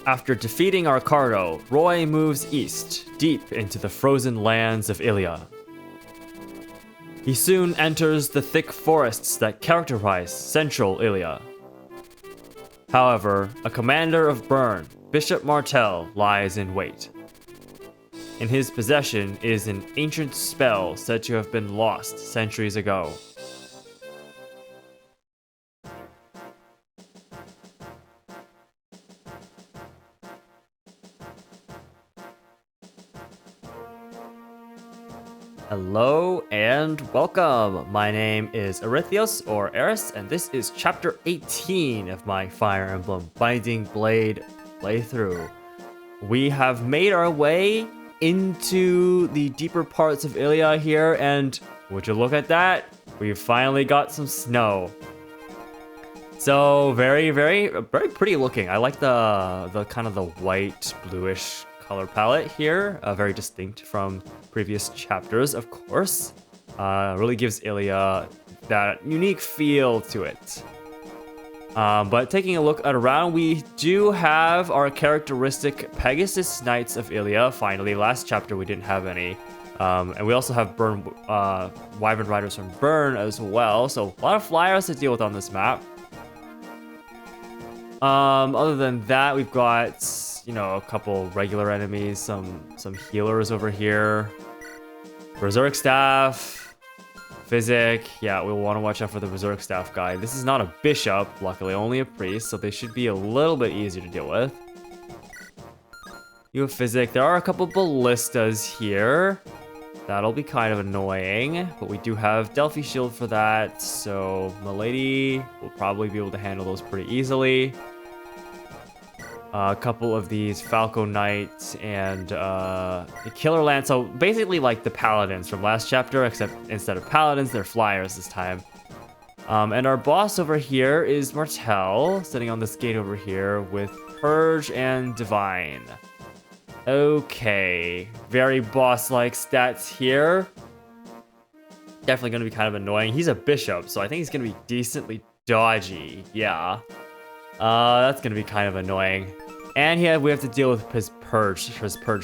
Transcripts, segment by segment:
After defeating Arcardo, Roy moves east, deep into the frozen lands of Ilia. He soon enters the thick forests that characterize central Ilia. However, a commander of Bern, Bishop Martel, lies in wait. In his possession is an ancient spell said to have been lost centuries ago. Hello and welcome. My name is Arithios or Eris, and this is chapter 18 of my Fire Emblem Binding Blade playthrough. We have made our way into the deeper parts of Ilia here, and would you look at that? We've finally got some snow. So very pretty looking. I like the kind of the white bluish color palette here, very distinct from previous chapters, of course. Really gives Ilia that unique feel to it. But taking a look around, we do have our characteristic Pegasus Knights of Ilia. Finally, last chapter we didn't have any. And we also have Wyvern Riders from Bern as well. So a lot of flyers to deal with on this map. Other than that, we've got, you know, a couple regular enemies, some healers over here. Berserk Staff, Physic. Yeah, we'll want to watch out for the Berserk Staff guy. This is not a bishop, luckily, only a priest, so they should be a little bit easier to deal with. You have Physic. There are a couple ballistas here. That'll be kind of annoying, but we do have Delphi Shield for that, so Milady will probably be able to handle those pretty easily. A couple of these Falco Knights and the Killer Lance. So basically like the Paladins from last chapter, except instead of Paladins, they're Flyers this time. And our boss over here is Martel, sitting on this gate over here with Purge and Divine. Okay, very boss-like stats here. Definitely going to be kind of annoying. He's a bishop, so I think he's going to be decently dodgy. Yeah. That's going to be kind of annoying. And here we have to deal with his Purge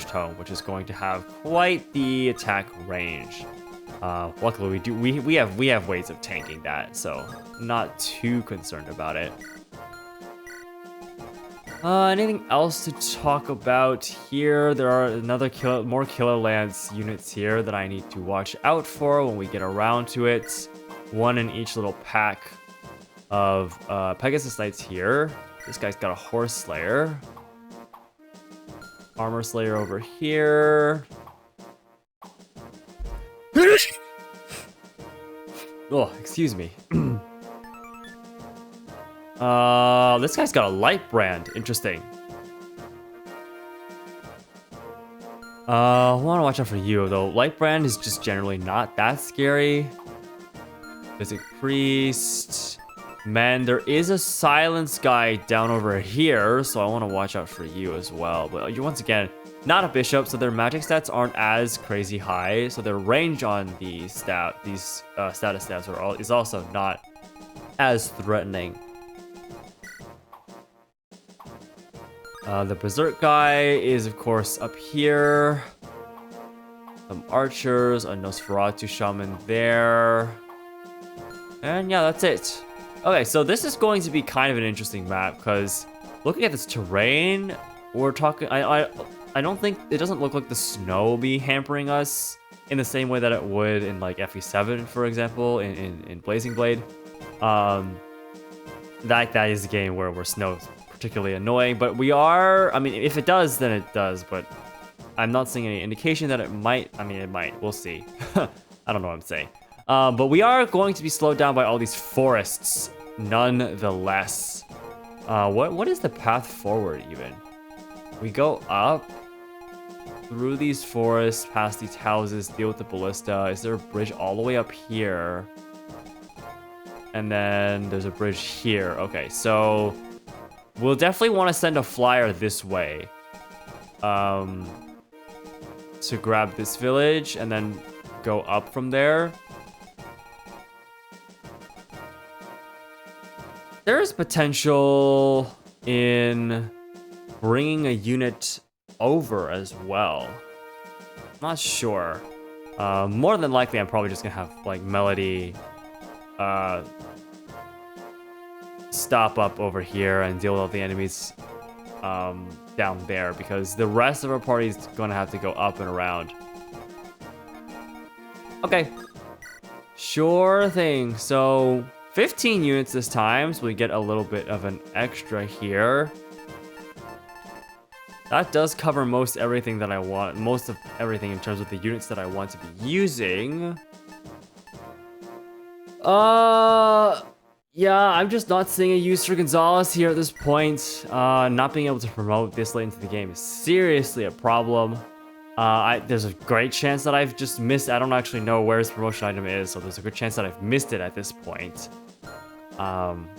Tome, which is going to have quite the attack range. Luckily, we have ways of tanking that, so not too concerned about it. Anything else to talk about here? There are more Killer Lance units here that I need to watch out for when we get around to it. One in each little pack of Pegasus Knights here. This guy's got a Horse Slayer. Armor Slayer over here. Oh, excuse me. This guy's got a Light Brand. Interesting. I want to watch out for you, though. Light Brand is just generally not that scary. Physic Priest. Man, there is a Silence guy down over here, so I want to watch out for you as well. But you're once again not a bishop, so their magic stats aren't as crazy high. So their range on these status stats is also not as threatening. The Berserk guy is, of course, up here. Some archers, a Nosferatu shaman there. And yeah, that's it. Okay, so this is going to be kind of an interesting map, because looking at this terrain, we're talking... I don't think... It doesn't look like the snow will be hampering us in the same way that it would in, like, FE7, for example, in Blazing Blade. That is a game where snow is particularly annoying, but we are... I mean, if it does, then it does, but I'm not seeing any indication that it might. I mean, it might. We'll see. I don't know what I'm saying. But we are going to be slowed down by all these forests, nonetheless. What is the path forward, even? We go up through these forests, past these houses, deal with the ballista. Is there a bridge all the way up here? And then there's a bridge here. Okay, so we'll definitely want to send a flyer this way. To grab this village and then go up from there. There is potential in bringing a unit over as well. Not sure. More than likely, I'm probably just gonna have like Melody stop up over here and deal with all the enemies down there, because the rest of our party is gonna have to go up and around. Okay. Sure thing. So 15 units this time, so we get a little bit of an extra here. That does cover most everything that I want, most of everything in terms of the units that I want to be using. Yeah, I'm just not seeing a use for Gonzalez here at this point. Not being able to promote this late into the game is seriously a problem. There's a great chance that I've just missed. I don't actually know where his promotion item is, so there's a good chance that I've missed it at this point.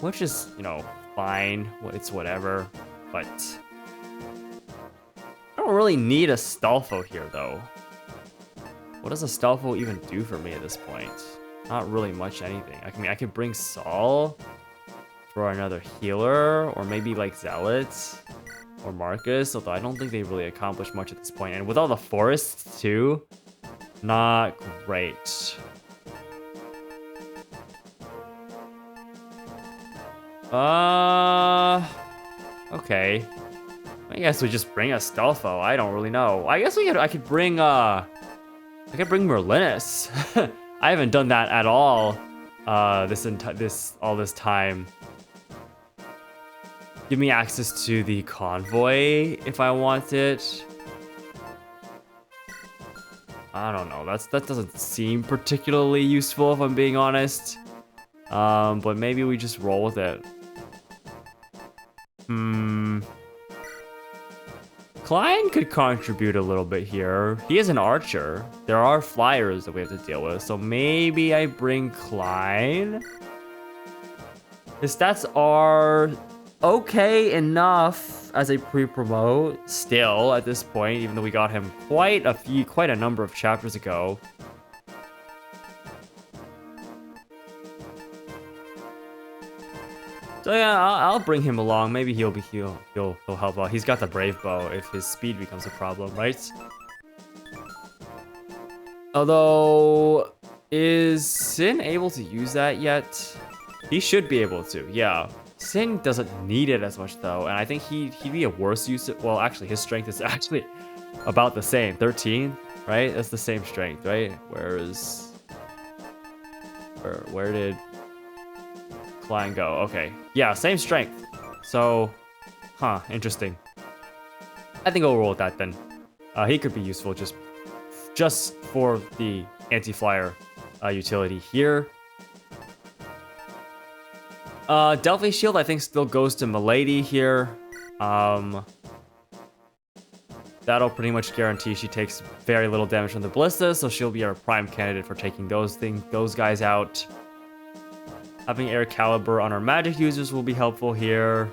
Which is, you know, fine. It's whatever. But I don't really need a Stolfo here, though. What does a Stolfo even do for me at this point? Not really much anything. I could bring Saul for another healer, or maybe like Zealots or Marcus, although I don't think they really accomplish much at this point. And with all the forests too, not great. Okay. I guess we just bring a Stolfo. I don't really know. I guess I could bring Merlinus. I haven't done that at all all this time. Give me access to the convoy if I want it. I don't know. That doesn't seem particularly useful if I'm being honest. But maybe we just roll with it. Klein could contribute a little bit here. He is an archer. There are flyers that we have to deal with, so maybe I bring Klein. His stats are okay enough as a pre-promote still at this point, even though we got him quite a number of chapters ago. So yeah, I'll bring him along. Maybe he'll help out. He's got the brave bow if his speed becomes a problem, right? Although, is Sin able to use that yet? He should be able to, yeah. Sin doesn't need it as much though, and I think he'd be a worse use. Well, actually, his strength is actually about the same, 13, right? That's the same strength, right? Where did Klein go? Okay, yeah, same strength. So, interesting. I think I'll roll with that then. He could be useful just for the anti-flyer utility here. Delphi Shield, I think, still goes to Milady here. That'll pretty much guarantee she takes very little damage from the ballistas, so she'll be our prime candidate for taking those guys out. Having air caliber on our magic users will be helpful here.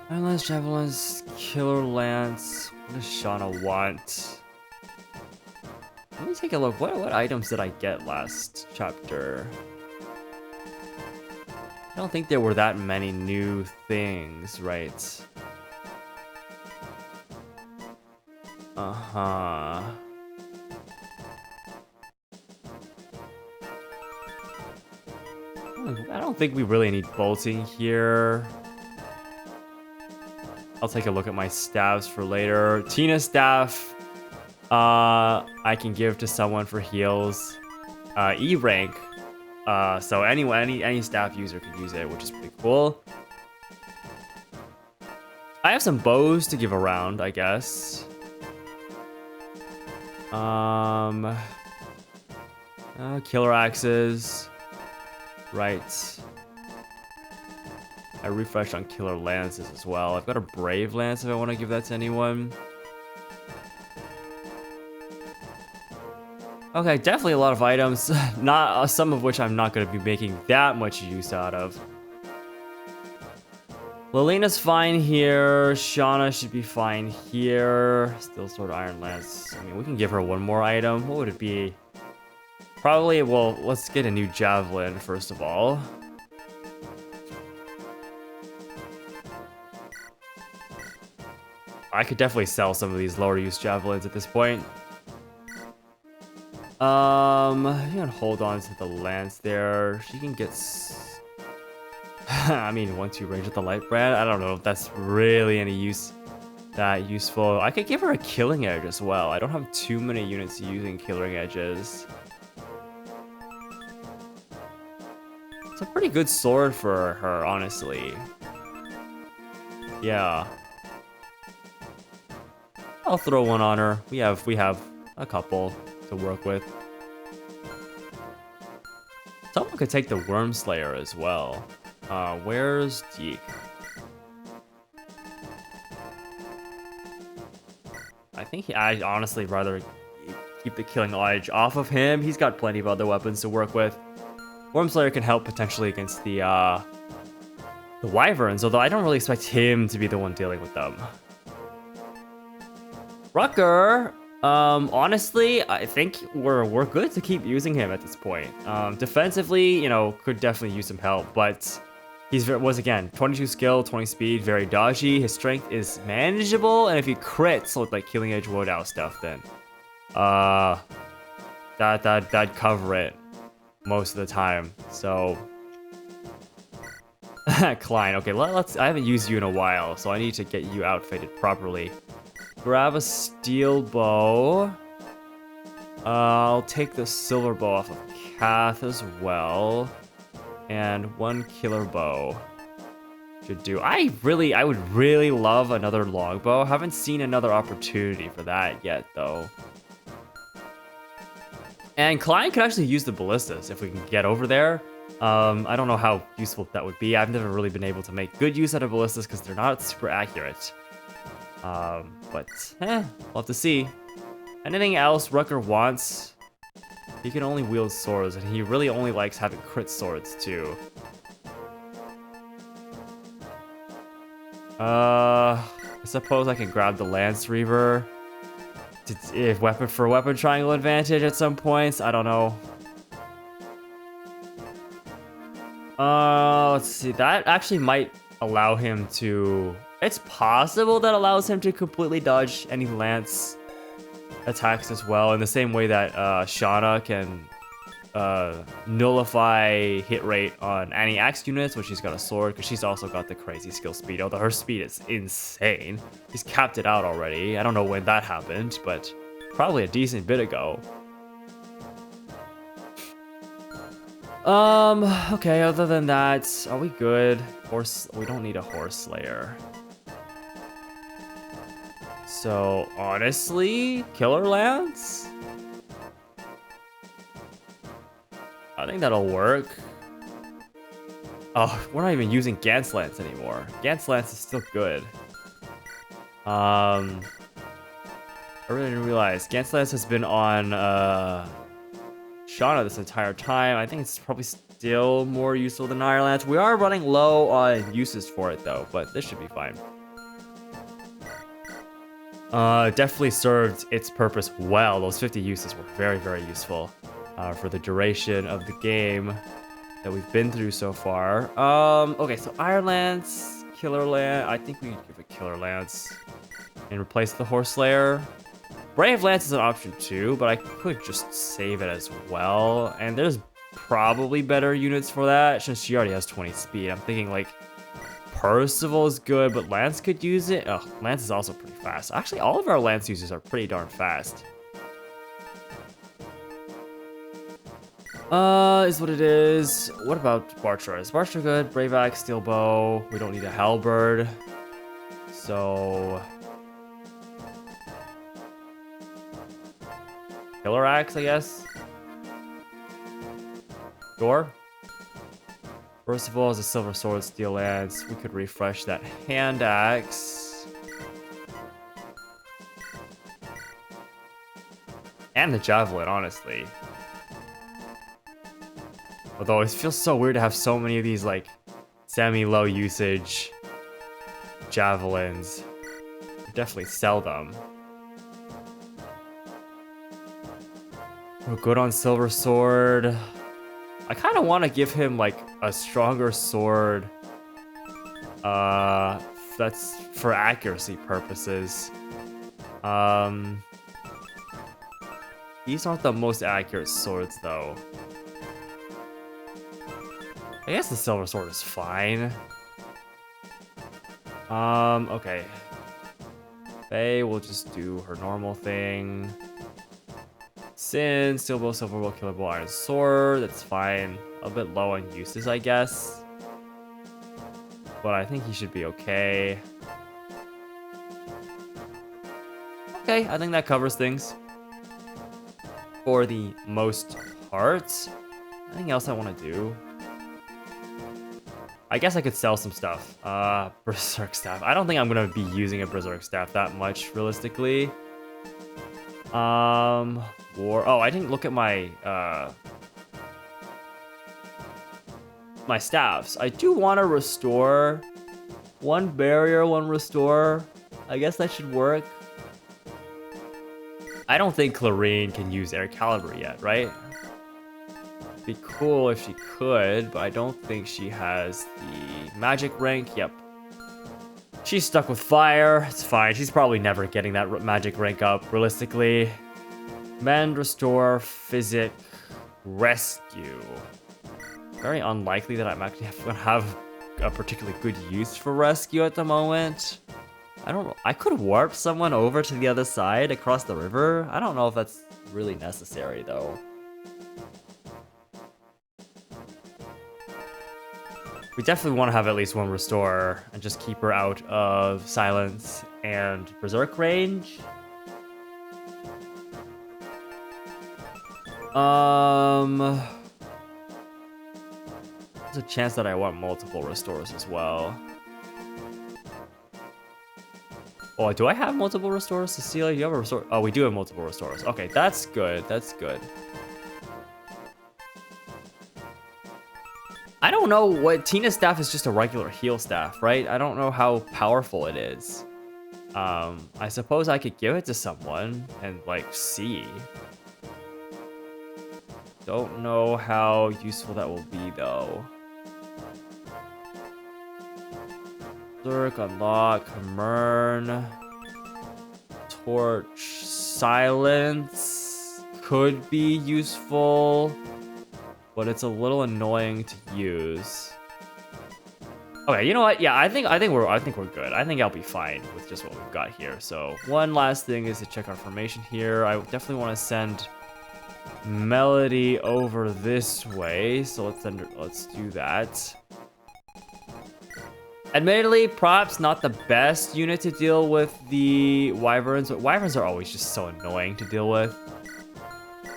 Lance, javelins, killer lance. What does Shauna want? Let me take a look. What items did I get last chapter? I don't think there were that many new things, right? I don't think we really need bolting here. I'll take a look at my staffs for later. Tina's staff, I can give to someone for heals. E rank, so any staff user can use it, which is pretty cool. I have some bows to give around, I guess. Killer axes. Right. I refreshed on killer lances as well. I've got a brave lance if I want to give that to anyone. Okay, definitely a lot of items. Not some of which I'm not going to be making that much use out of. Lilina's fine here. Shauna should be fine here. Steel sword, iron lance. I mean, we can give her one more item. What would it be? Probably, well, let's get a new javelin first of all. I could definitely sell some of these lower use javelins at this point. You can hold on to the lance there. She can get. I mean, 1-2 range with the light brand. I don't know if that's really any use. That useful. I could give her a killing edge as well. I don't have too many units using killing edges. It's a pretty good sword for her, honestly. Yeah. I'll throw one on her. We have a couple to work with. Someone could take the Worm Slayer as well. Where's Deke? I think I'd honestly rather keep the killing edge off of him. He's got plenty of other weapons to work with. Worm Slayer can help potentially against the Wyverns, although I don't really expect him to be the one dealing with them. Rucker, honestly, I think we're good to keep using him at this point. Defensively, you know, could definitely use some help, but he's again 22 skill, 20 speed, very dodgy. His strength is manageable, and if he crits with like killing edge wood out stuff, then that'd cover it most of the time. So Klein, okay, I haven't used you in a while, so I need to get you outfitted properly. Grab a steel bow. I'll take the silver bow off of Kath as well. And one killer bow should do. I would really love another longbow. Haven't seen another opportunity for that yet, though. And Klein could actually use the ballistas if we can get over there. I don't know how useful that would be. I've never really been able to make good use out of ballistas because they're not super accurate. But we'll have to see. Anything else Rucker wants? He can only wield swords, and he really only likes having crit swords too. I suppose I can grab the Lance Reaver. If weapon for weapon triangle advantage at some points. I don't know. Let's see. That actually might allow him to. It's possible that allows him to completely dodge any lance attacks as well, in the same way that Shauna can nullify hit rate on any axe units when she's got a sword, because she's also got the crazy skill speed, although her speed is insane. He's capped it out already. I don't know when that happened, but probably a decent bit ago. Okay, other than that, are we good? We don't need a Horse Slayer. So, honestly, Killer Lance? I think that'll work. Oh, we're not even using Gantz Lance anymore. Gantz Lance is still good. I really didn't realize. Gantz Lance has been on, Shauna this entire time. I think it's probably still more useful than Iron Lance. We are running low on uses for it, though, but this should be fine. Definitely served its purpose well. Those 50 uses were very, very useful for the duration of the game that we've been through so far. Okay, so Iron Lance, Killer Lance. I think we give a Killer Lance and replace the Horse Slayer. Brave Lance is an option too, but I could just save it as well. And there's probably better units for that since she already has 20 speed. I'm thinking like Percival is good, but Lance could use it. Oh, Lance is also pretty fast. Actually, all of our Lance users are pretty darn fast. Is what it is. What about Bartra? Is Bartra good? Brave Axe, Steel Bow. We don't need a Halberd. So Killer Axe, I guess. Door. First of all, is a Silver Sword, Steel Lance. We could refresh that Hand Axe. And the Javelin, honestly. Although it feels so weird to have so many of these, like, semi-low usage Javelins. I'd definitely sell them. We're good on Silver Sword. I kind of want to give him like a stronger sword 30 that's for accuracy purposes. These aren't the most accurate swords, though. I guess the silver sword is fine. Okay. Faye will just do her normal thing. Sin, steel bow, silver bow, killer bow, iron sword. That's fine. A bit low on uses, I guess. But I think he should be okay. Okay, I think that covers things. For the most part. Anything else I want to do? I guess I could sell some stuff. Berserk staff. I don't think I'm gonna be using a berserk staff that much, realistically. Oh, I didn't look at my my staffs. I do want to restore one barrier, one restore. I guess that should work. I don't think Clarine can use Air Caliber yet, right? Be cool if she could, but I don't think she has the magic rank. Yep. She's stuck with fire. It's fine. She's probably never getting that magic rank up, realistically. Mend, restore, physic, rescue. Very unlikely that I'm actually gonna have a particularly good use for rescue at the moment. I don't know. I could warp someone over to the other side across the river. I don't know if that's really necessary, though. We definitely want to have at least one restore and just keep her out of silence and berserk range. There's a chance that I want multiple restores as well. Oh, do I have multiple restores? Cecilia, do you have a restore? Oh, we do have multiple restores. Okay, that's good. That's good. I don't know what Tina's staff is, just a regular heal staff, right? I don't know how powerful it is. I suppose I could give it to someone and like see. Don't know how useful that will be though. Berserk, unlock, Mern, torch, silence could be useful. But it's a little annoying to use. Okay, you know what? Yeah, I think we're good. I think I'll be fine with just what we've got here. So one last thing is to check our formation here. I definitely want to send Melody over this way. So let's do that. Admittedly, Prop's not the best unit to deal with the wyverns, but wyverns are always just so annoying to deal with.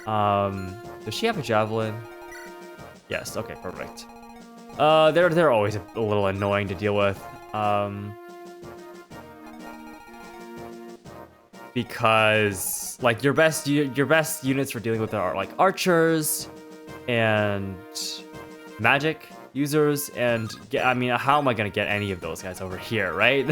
Does she have a javelin? Yes, okay, perfect. They're always a little annoying to deal with. Because like your best units for dealing with it are like archers and magic users, and I mean, how am I gonna get any of those guys over here, right?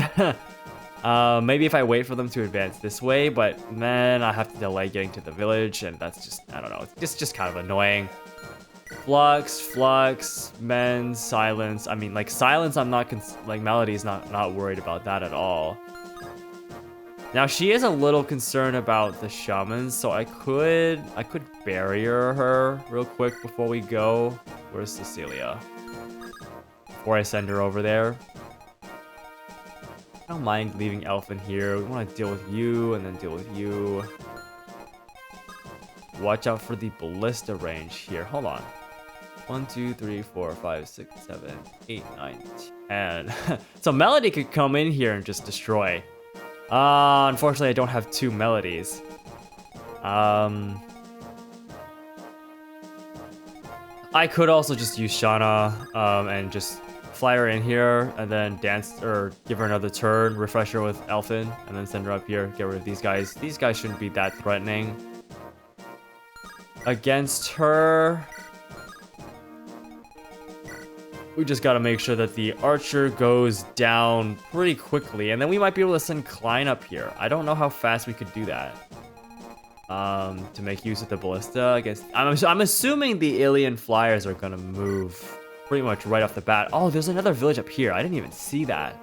Maybe if I wait for them to advance this way, but then I have to delay getting to the village, and that's just, I don't know, it's just kind of annoying. Flux, Mend, silence. I mean, like silence, I'm not Melody's not worried about that at all. Now she is a little concerned about the shamans, so I could barrier her real quick before we go. Where's Cecilia? Before I send her over there. I don't mind leaving Elfin here. We want to deal with you and then deal with you. Watch out for the ballista range here. Hold on. 1, 2, 3, 4, 5, 6, 7, 8, 9, 10. So Melody could come in here and just destroy. Unfortunately, I don't have 2 melodies. I could also just use Shauna and just fly her in here and then dance or give her another turn, refresh her with Elfin, and then send her up here, get rid of these guys. These guys shouldn't be that threatening. Against her, we just gotta make sure that the archer goes down pretty quickly, and then we might be able to send Klein up here. I don't know how fast we could do that. To make use of the ballista against, I'm assuming the alien flyers are gonna move pretty much right off the bat. Oh, there's another village up here. I didn't even see that.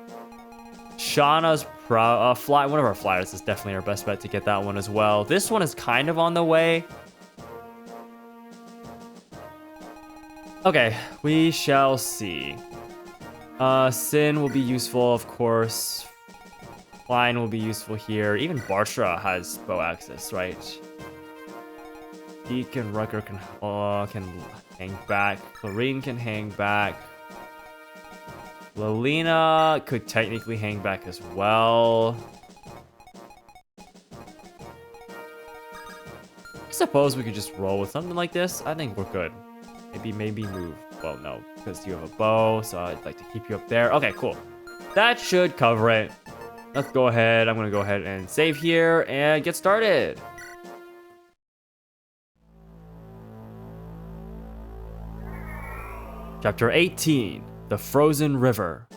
Shauna's one of our flyers is definitely our best bet to get that one as well. This one is kind of on the way. Okay, we shall see. Sin will be useful, of course. Flying will be useful here. Even Bartra has bow access, right? Deke and Rucker can hang back. Clarine can hang back. Lilina could technically hang back as well. I suppose we could just roll with something like this. I think we're good. Maybe move. Well, no, because you have a bow, so I'd like to keep you up there. Okay, cool. That should cover it. Let's go ahead. I'm going to go ahead and save here and get started. Chapter 18, The Frozen River.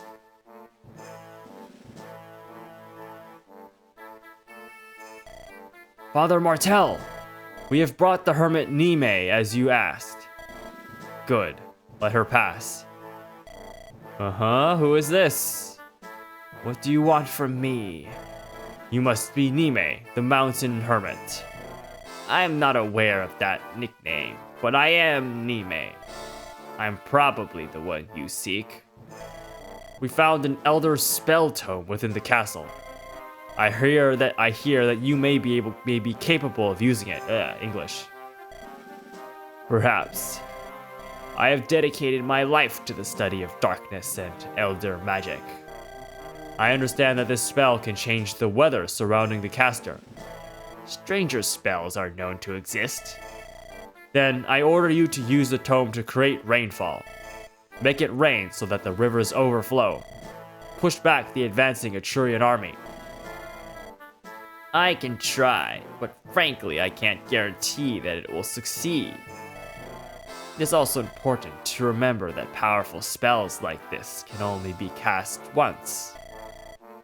Father Martel, we have brought the hermit Nime as you asked. Good. Let her pass. Who is this? What do you want from me? You must be Nime, the mountain hermit. I am not aware of that nickname, but I am Nime. I'm probably the one you seek. We found an elder spell tome within the castle. I hear that you may be capable of using it. English. Perhaps. I have dedicated my life to the study of darkness and elder magic. I understand that this spell can change the weather surrounding the caster. Stranger spells are known to exist. Then I order you to use the tome to create rainfall. Make it rain so that the rivers overflow. Push back the advancing Etrurian army. I can try, but frankly I can't guarantee that it will succeed. It is also important to remember that powerful spells like this can only be cast once.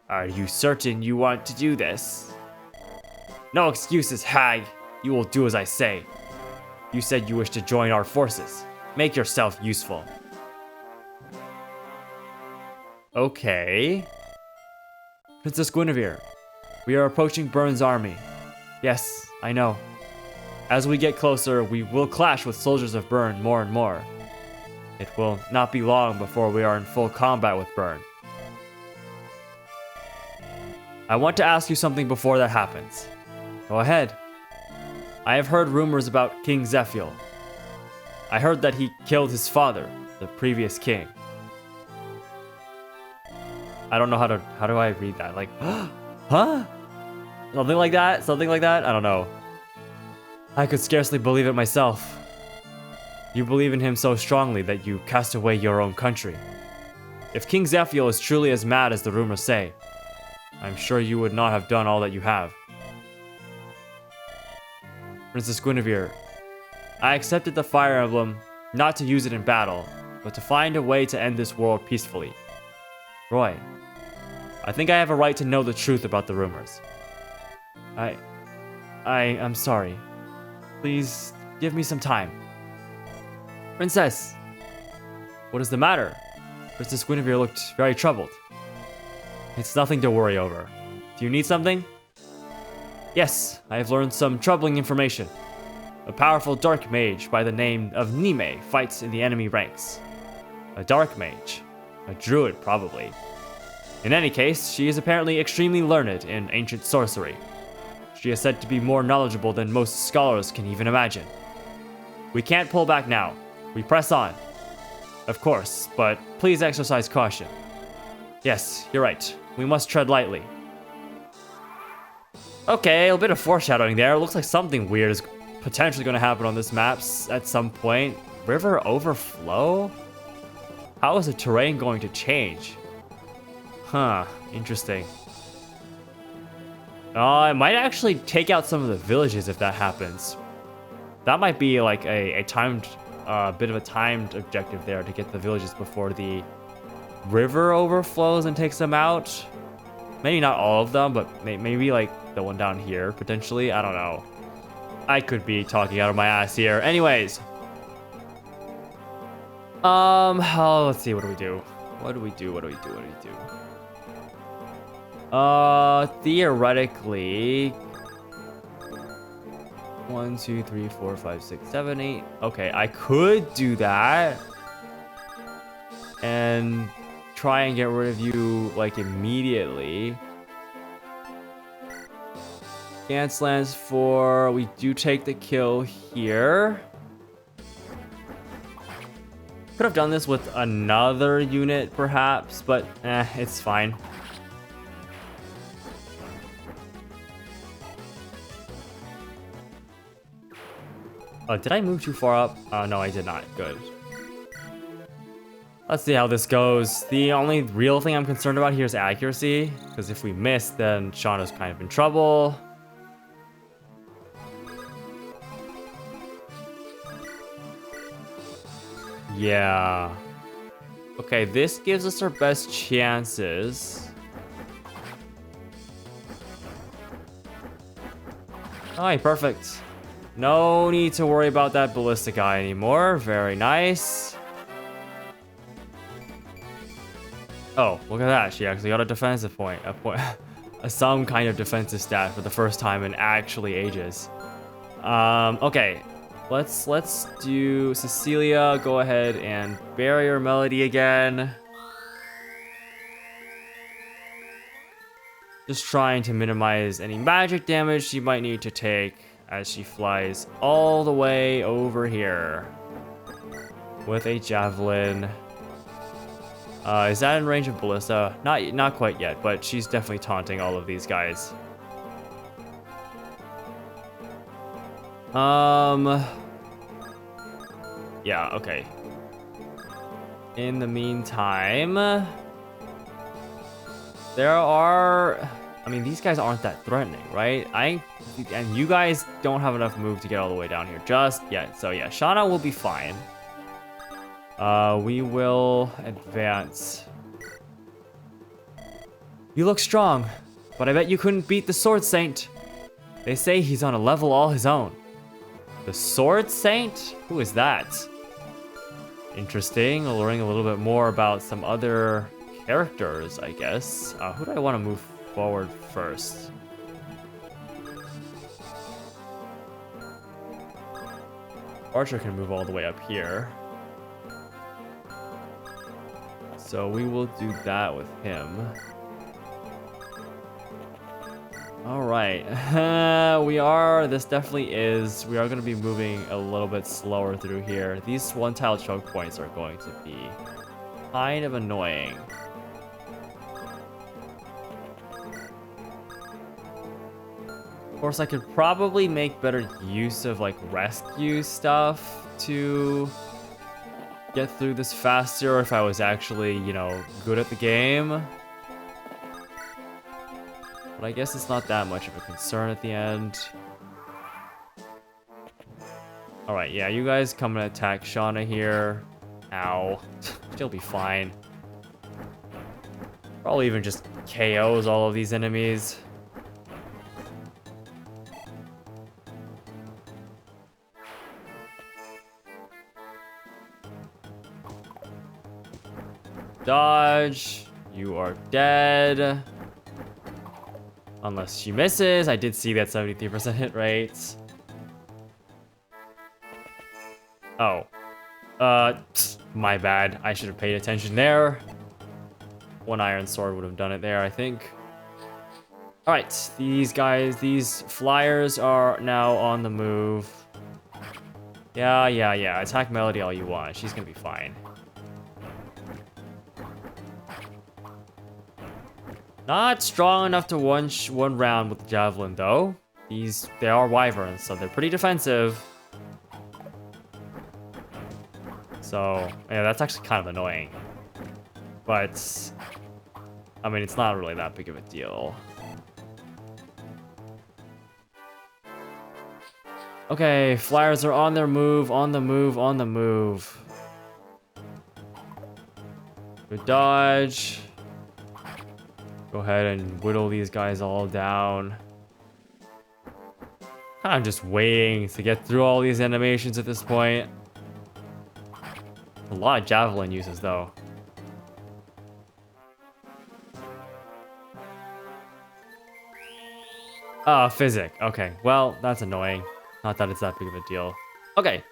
Are you certain you want to do this? No excuses, hag. You will do as I say. You said you wish to join our forces. Make yourself useful. Okay. Princess Guinevere, we are approaching Byrne's army. Yes, I know. As we get closer, we will clash with soldiers of Byrne more and more. It will not be long before we are in full combat with Byrne. I want to ask you something before that happens. Go ahead. I have heard rumors about King Zephiel. I heard that he killed his father, the previous king. I don't know how do I read that? Like, huh? Something like that? Something like that? I don't know. I could scarcely believe it myself. You believe in him so strongly that you cast away your own country. If King Zephiel is truly as mad as the rumors say, I'm sure you would not have done all that you have. Princess Guinevere, I accepted the Fire Emblem not to use it in battle, but to find a way to end this world peacefully. Roy, I think I have a right to know the truth about the rumors. I'm sorry. Please give me some time. Princess! What is the matter? Princess Guinevere looked very troubled. It's nothing to worry over. Do you need something? Yes, I have learned some troubling information. A powerful dark mage by the name of Nime fights in the enemy ranks. A dark mage. A druid, probably. In any case, she is apparently extremely learned in ancient sorcery. She is said to be more knowledgeable than most scholars can even imagine. We can't pull back now. We press on. Of course, but please exercise caution. Yes, you're right. We must tread lightly. Okay, a bit of foreshadowing there. Looks like something weird is potentially going to happen on this map at some point. River overflow? How is the terrain going to change? Huh, interesting. It might actually take out some of the villages if that happens. That might be like a timed, bit of a timed objective there to get the villages before the river overflows and takes them out. Maybe not all of them, but maybe like the one down here, potentially. I don't know. I could be talking out of my ass here. Anyways. Let's see, what do we do? What do we do? Theoretically. 1, 2, 3, 4, 5, 6, 7, 8. Okay, I could do that. And try and get rid of you, like, immediately. Gans lands 4. We do take the kill here. Could have done this with another unit, perhaps, but it's fine. Oh, did I move too far up? No, I did not. Good. Let's see how this goes. The only real thing I'm concerned about here is accuracy, because if we miss, then Shauna's kind of in trouble. Yeah. Okay, this gives us our best chances. Alright, perfect. No need to worry about that ballistic guy anymore. Very nice. Oh, look at that. She actually got a defensive point. Some kind of defensive stat for the first time in actually ages. Okay. Let's do Cecilia. Go ahead and barrier Melody again. Just trying to minimize any magic damage she might need to take as she flies all the way over here with a javelin. Is that in range of Ballista? Not quite yet, but she's definitely taunting all of these guys. Yeah, okay. In the meantime, there are... I mean, these guys aren't that threatening, right? And you guys don't have enough move to get all the way down here just yet. So yeah, Shauna will be fine. We will advance. You look strong, but I bet you couldn't beat the Sword Saint. They say he's on a level all his own. The Sword Saint? Who is that? Interesting. Learning a little bit more about some other characters, I guess. Who do I want to move forward first? Archer can move all the way up here. So we will do that with him. All right, we are going to be moving a little bit slower through here. These one-tile choke points are going to be kind of annoying. Of course, I could probably make better use of like rescue stuff to get through this faster if I was actually, you know, good at the game. But I guess it's not that much of a concern at the end. Alright, yeah, you guys come and attack Shauna here. Ow. She'll be fine. Probably even just KOs all of these enemies. Dodge. You are dead. Unless she misses. I did see that 73% hit rate. Oh. My bad. I should have paid attention there. One iron sword would have done it there, I think. Alright, these guys, these flyers are now on the move. Yeah. Attack Melody all you want. She's gonna be fine. Not strong enough to one round with the javelin, though. They are wyverns, so they're pretty defensive. So, yeah, that's actually kind of annoying. But, I mean, it's not really that big of a deal. Okay, flyers are on their move, on the move, on the move. Good dodge. Go ahead and whittle these guys all down. I'm just waiting to get through all these animations at this point. A lot of javelin uses, though. Physic. Okay, well, that's annoying. Not that it's that big of a deal. Okay.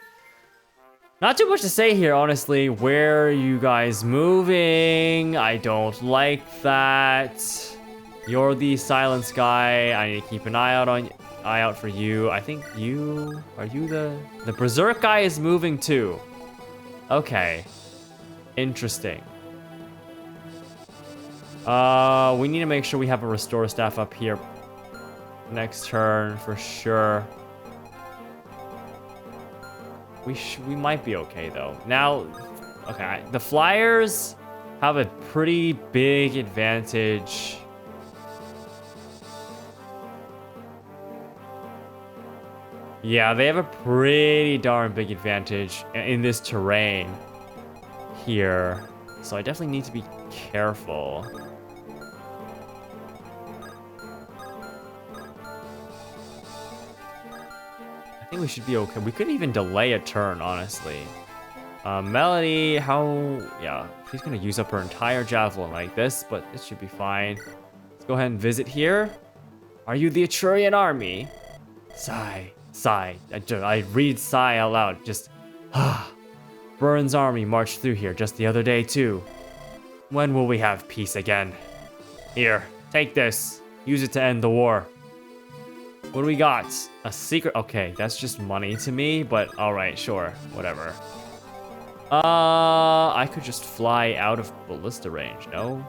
Not too much to say here, honestly. Where are you guys moving? I don't like that. You're the silence guy. I need to keep an eye out for you. I think are you the berserk guy is moving too. Okay. Interesting. We need to make sure we have a restore staff up here next turn for sure. We might be okay though. Now, okay, the Flyers have a pretty big advantage. Yeah, they have a pretty darn big advantage in this terrain here. So I definitely need to be careful. I think we should be okay. We could even delay a turn, honestly. Melody, yeah, she's gonna use up her entire javelin like this, but it should be fine. Let's go ahead and visit here. Are you the Etrurian army? Sigh. I read sigh out loud. Just, Burns' army marched through here just the other day, too. When will we have peace again? Here, take this. Use it to end the war. What do we got? A secret. Okay, that's just money to me, but alright, sure. Whatever. I could just fly out of ballista range, no?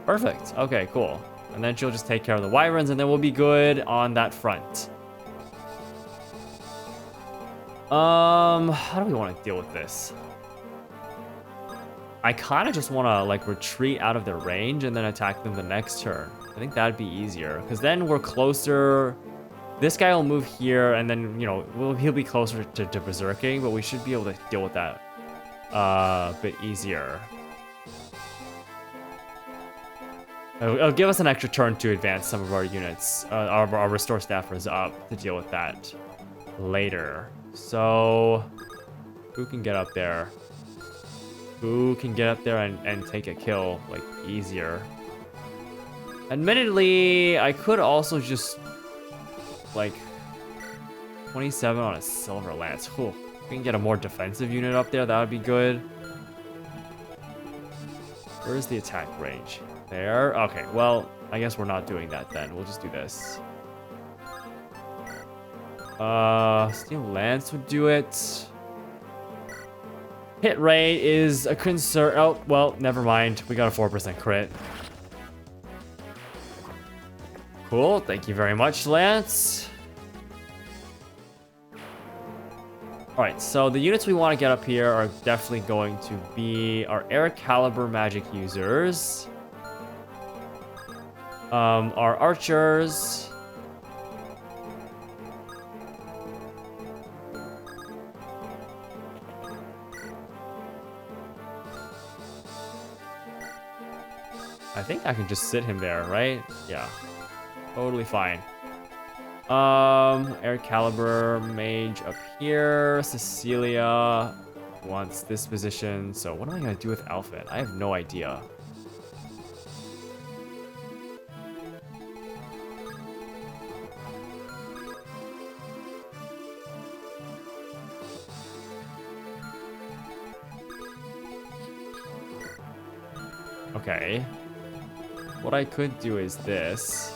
Perfect. Okay, cool. And then she'll just take care of the wyverns, and then we'll be good on that front. How do we want to deal with this? I kind of just want to, like, retreat out of their range and then attack them the next turn. I think that'd be easier, because then we're closer. This guy will move here, and then, you know, he'll be closer to berserking, but we should be able to deal with that a bit easier. It'll give us an extra turn to advance some of our units, our restore staffers up to deal with that later. So, who can get up there? Who can get up there and take a kill, like, easier? Admittedly, I could also just, like, 27 on a silver lance. Whew. We can get a more defensive unit up there, that would be good. Where's the attack range? There? Okay, well, I guess we're not doing that then. We'll just do this. Steel Lance would do it. Hit rate is a concern. Oh, well, never mind. We got a 4% crit. Cool, thank you very much, Lance. Alright, so the units we want to get up here are definitely going to be our air caliber magic users. Our archers. I think I can just sit him there, right? Yeah. Totally fine. Air caliber mage up here. Cecilia wants this position. So what am I gonna do with Alphen? I have no idea. Okay. What I could do is this.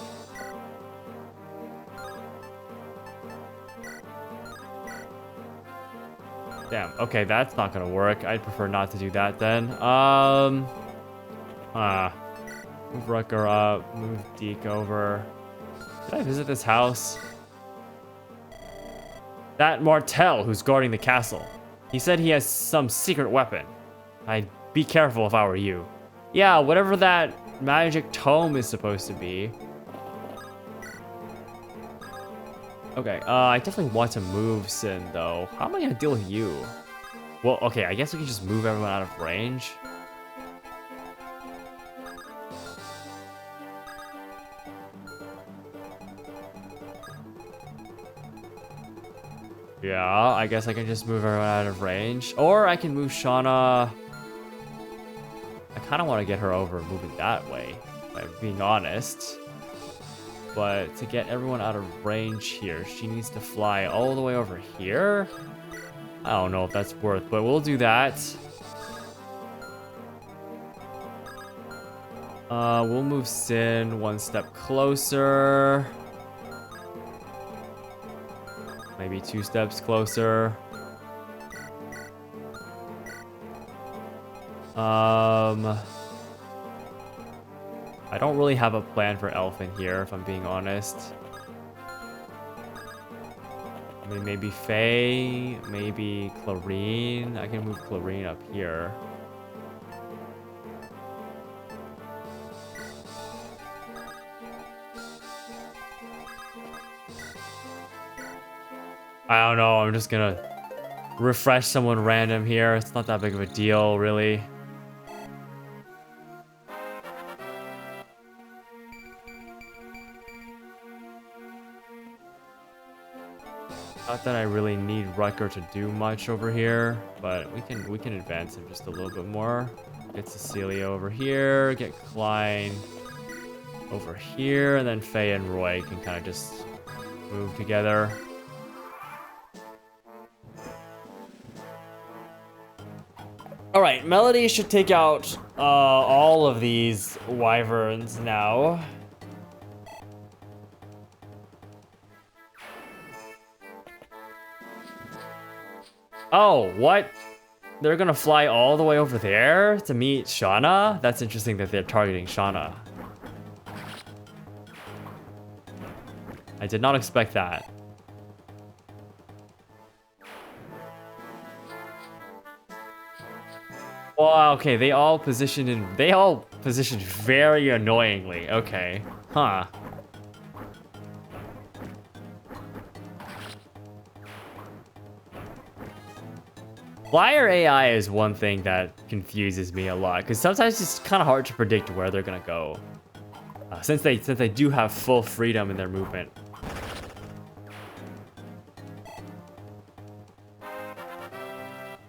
Damn, okay, that's not gonna work. I'd prefer not to do that then. Move Rucker up, move Deke over. Did I visit this house? That Martel who's guarding the castle. He said he has some secret weapon. I'd be careful if I were you. Yeah, whatever that magic tome is supposed to be. Okay, I definitely want to move Sin, though. How am I gonna deal with you? Well, okay, I guess we can just move everyone out of range. Yeah, I guess I can just move everyone out of range. Or I can move Shauna. I kind of want to get her over moving that way, if I'm being honest. But to get everyone out of range here, she needs to fly all the way over here. I don't know if that's worth, but we'll do that. We'll move Sin one step closer. Maybe 2 steps closer. I don't really have a plan for Elf in here, if I'm being honest. I mean, maybe Faye, maybe Clarine. I can move Clarine up here. I don't know, I'm just gonna refresh someone random here. It's not that big of a deal, really. Not that I really need Rucker to do much over here, but we can advance him just a little bit more. Get Cecilia over here, get Klein over here, and then Faye and Roy can kind of just move together. Alright, Melody should take out all of these wyverns now. Oh, what? They're gonna fly all the way over there to meet Shauna? That's interesting that they're targeting Shauna. I did not expect that. Well, okay, they all positioned very annoyingly. Okay. Huh. Flyer AI is one thing that confuses me a lot, because sometimes it's kind of hard to predict where they're gonna go, since they do have full freedom in their movement.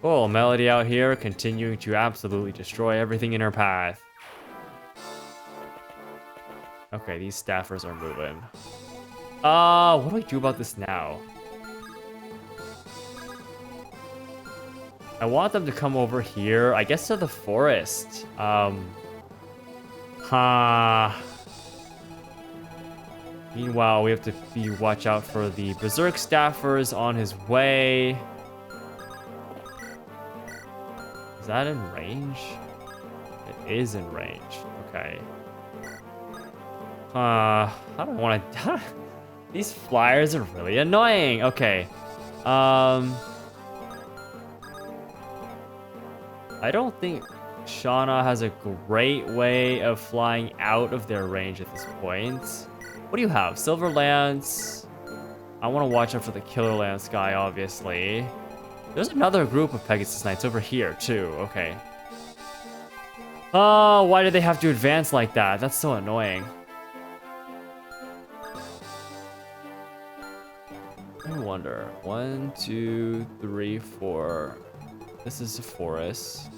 Oh, Melody out here continuing to absolutely destroy everything in her path. Okay, these staffers are moving. What do I do about this now? I want them to come over here, I guess, to the forest. Meanwhile, we have to watch out for the Berserk Staffers on his way. Is that in range? It is in range. Okay. I don't want to... These flyers are really annoying. Okay. I don't think Shauna has a great way of flying out of their range at this point. What do you have? Silver Lance. I want to watch out for the Killer Lance guy, obviously. There's another group of Pegasus Knights over here, too. Okay. Oh, why do they have to advance like that? That's so annoying. I wonder. 1, 2, 3, 4. This is a forest.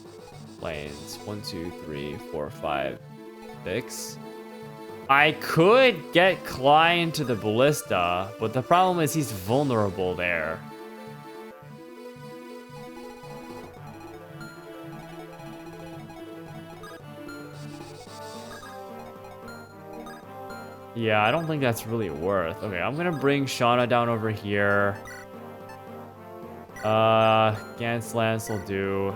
Lanes. 1, 2, 3, 4, 5, 6. I could get Klein to the ballista, but the problem is he's vulnerable there. Yeah, I don't think that's really worth. Okay, I'm gonna bring Shauna down over here. Gans Lance will do.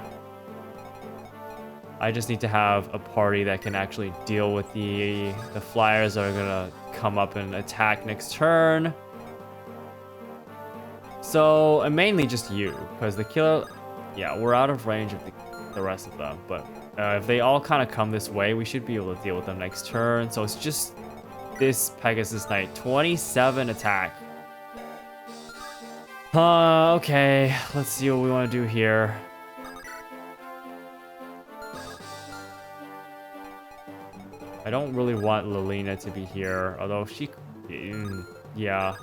I just need to have a party that can actually deal with the flyers that are gonna come up and attack next turn. So, mainly just you, because the killer... Yeah, we're out of range of the rest of them, but if they all kind of come this way, we should be able to deal with them next turn. So it's just this Pegasus Knight. 27 attack. Okay, let's see what we want to do here. I don't really want Lilina to be here, although she... yeah.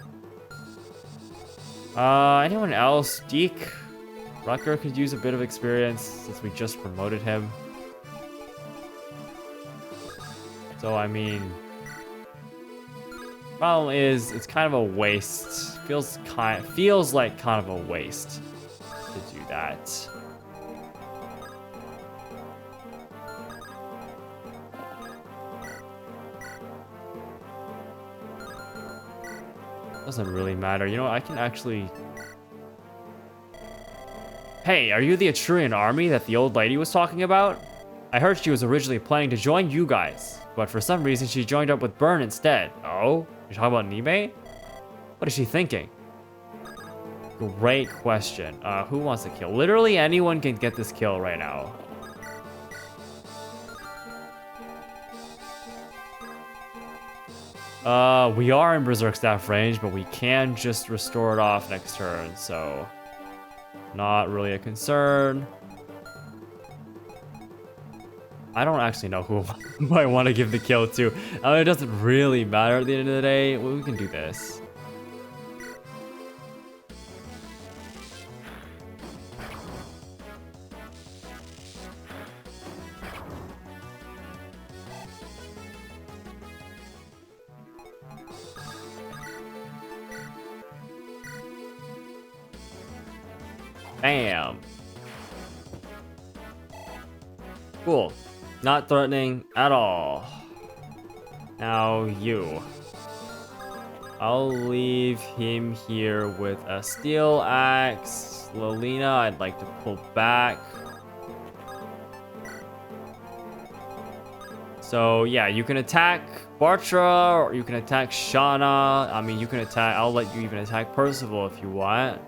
Anyone else? Deke? Rucker could use a bit of experience since we just promoted him. So, I mean... Problem is, it's kind of a waste. Feels like kind of a waste to do that. Doesn't really matter. You know, I can actually... Hey, are you the Etrurian army that the old lady was talking about? I heard she was originally planning to join you guys, but for some reason she joined up with Burn instead. Oh? You're talking about Nime? What is she thinking? Great question. Who wants to kill? Literally anyone can get this kill right now. We are in Berserk Staff range, but we can just restore it off next turn, so... Not really a concern. I don't actually know who I want to give the kill to. I mean, it doesn't really matter at the end of the day. Well, we can do this. Bam. Cool. Not threatening at all. Now you. I'll leave him here with a steel axe. Lolina, I'd like to pull back. So yeah, you can attack Bartra, or you can attack Shauna. I mean, you can attack, I'll let you even attack Percival if you want.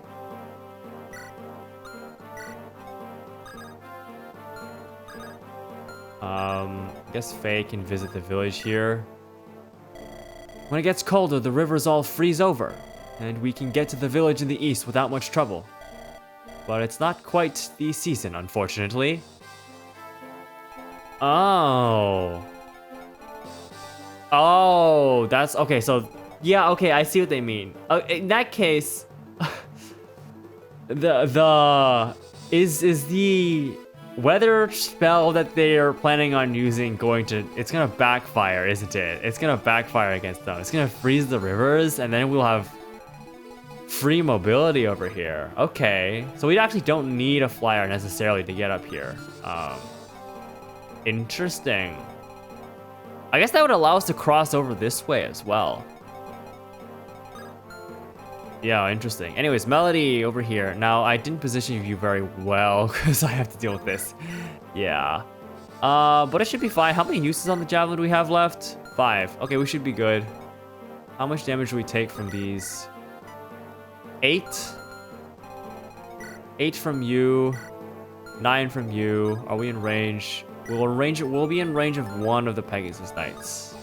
I guess Faye can visit the village here. When it gets colder, the rivers all freeze over, and we can get to the village in the east without much trouble. But it's not quite the season, unfortunately. Oh. Oh, that's okay. So, yeah, okay, I see what they mean. In that case, is the weather spell that they are planning on using it's gonna backfire, isn't it? It's gonna backfire against them. It's gonna freeze the rivers, and then we'll have free mobility over here. Okay, so we actually don't need a flyer necessarily to get up here. Interesting. I guess that would allow us to cross over this way as well. Yeah, interesting. Anyways, Melody over here. Now, I didn't position you very well because I have to deal with this. Yeah. But it should be fine. How many uses on the javelin do we have left? 5. Okay, we should be good. How much damage do we take from these? 8? 8 from you. 9 from you. Are we in range? We'll be in range of one of the Pegasus Knights.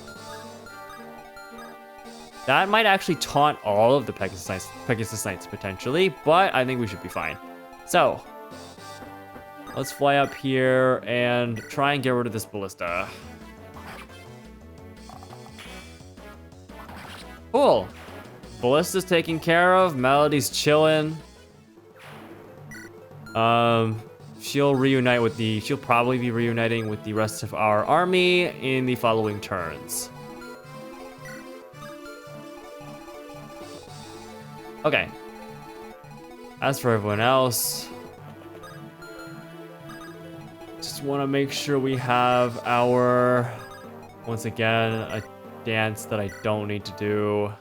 That might actually taunt all of the Pegasus Knights potentially, but I think we should be fine. So, let's fly up here and try and get rid of this ballista. Cool. Ballista's taken care of. Melody's chilling. She'll probably be reuniting with the rest of our army in the following turns. Okay. As for everyone else, just want to make sure we have our, once again, a dance that I don't need to do.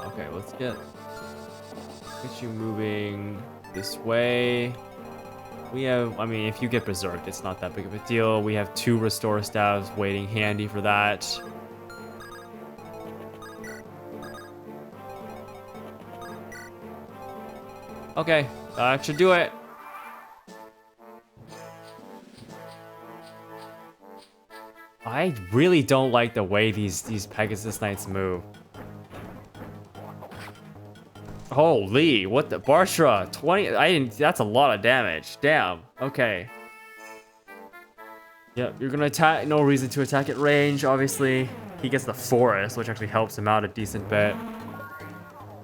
Okay, let's get you moving this way. We have, I mean, if you get berserked, it's not that big of a deal. We have 2 restore staves waiting handy for that. Okay, that should do it. I really don't like the way these Pegasus Knights move. Holy, what the Bartra, 20, that's a lot of damage. Damn. Okay. Yep, you're gonna attack. No reason to attack at range, obviously. He gets the forest, which actually helps him out a decent bit.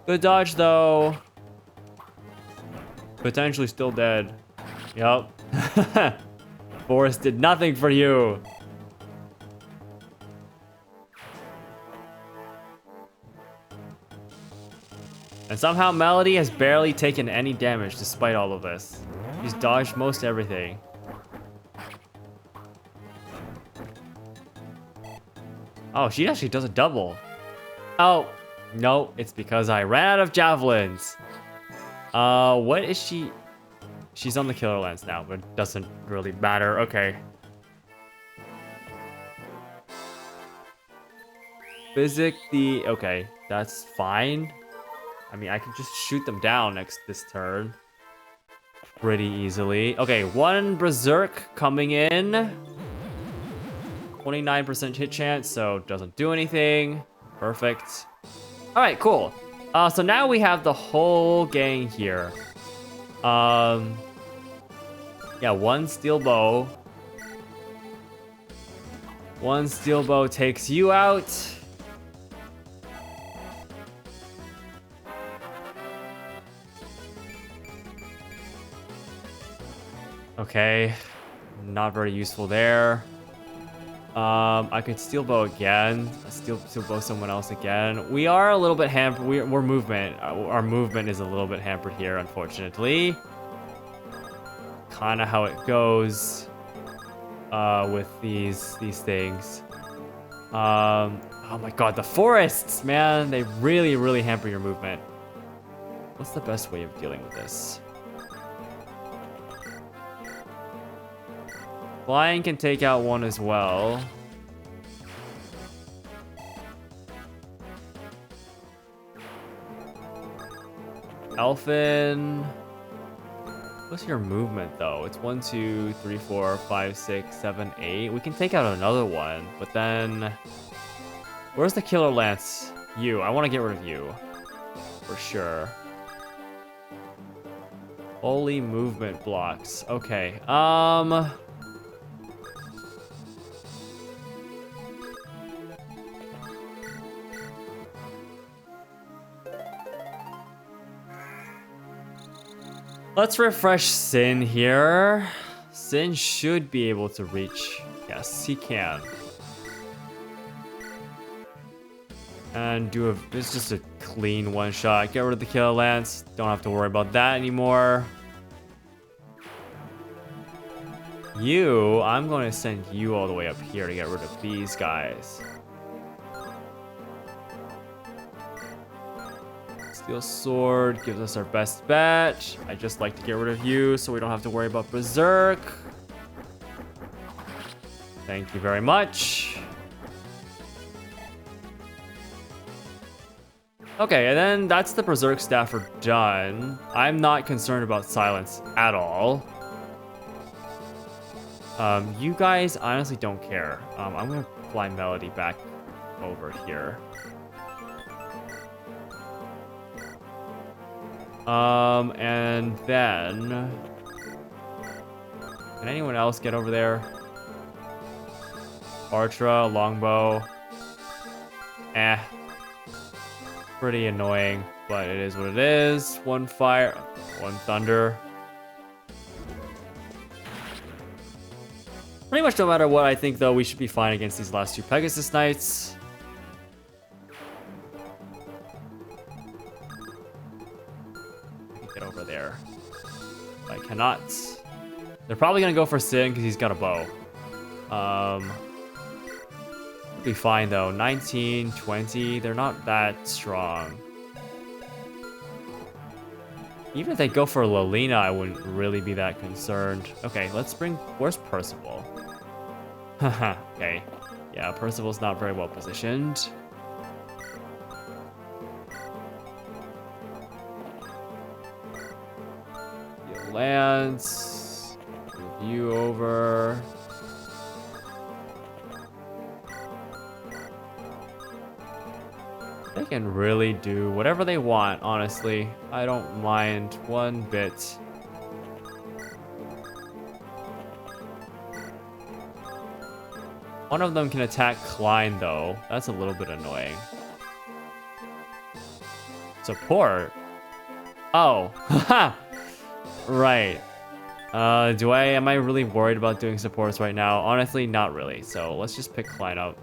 Good dodge, though. Potentially still dead. Yep. Forest did nothing for you. And somehow Melody has barely taken any damage despite all of this. She's dodged most everything. Oh, she actually does a double. Oh, no, it's because I ran out of javelins. What is she? She's on the killer lance now, but it doesn't really matter. Okay. Physic the... Okay, that's fine. I mean, I can just shoot them down this turn. Pretty easily. Okay, one Berserk coming in. 29% hit chance, so doesn't do anything. Perfect. All right, cool. So now we have the whole gang here. Yeah, one steel bow. One steel bow takes you out. Okay, not very useful there. I could steel bow again. Steel bow someone else again. We are a little bit hampered. We're movement. Our movement is a little bit hampered here, unfortunately. Kind of how it goes with these things. Oh my god, the forests, man! They really hamper your movement. What's the best way of dealing with this? Flying can take out one as well. Elfin. What's your movement though? It's 1, 2, 3, 4, 5, 6, 7, 8. We can take out another one, but then where's the killer lance? You. I want to get rid of you. For sure. Holy movement blocks. Okay. Let's refresh Sin here. Sin should be able to reach. Yes, he can. And it's just a clean one shot. Get rid of the killer lance. Don't have to worry about that anymore. I'm going to send you all the way up here to get rid of these guys. Steel sword gives us our best bet. I just like to get rid of you so we don't have to worry about Berserk. Thank you very much. Okay, and then that's the Berserk staff are done. I'm not concerned about silence at all. You guys honestly don't care. I'm gonna fly Melody back over here. And then... Can anyone else get over there? Artra, longbow. Pretty annoying, but it is what it is. One fire, one thunder. Pretty much no matter what, I think, though, we should be fine against these last two Pegasus Knights. Get over there. I cannot. They're probably gonna go for Sin because he's got a bow. Be fine though. 19, 20. They're not that strong. Even if they go for Lelina, I wouldn't really be that concerned. Okay, let's bring... Where's Percival? Haha, okay. Yeah, Percival's not very well positioned. Lance. Move you over. They can really do whatever they want, honestly. I don't mind one bit. One of them can attack Klein, though. That's a little bit annoying. Support? Oh. Haha! Right. Am I really worried about doing supports right now? Honestly, not really. So let's just pick Klein up.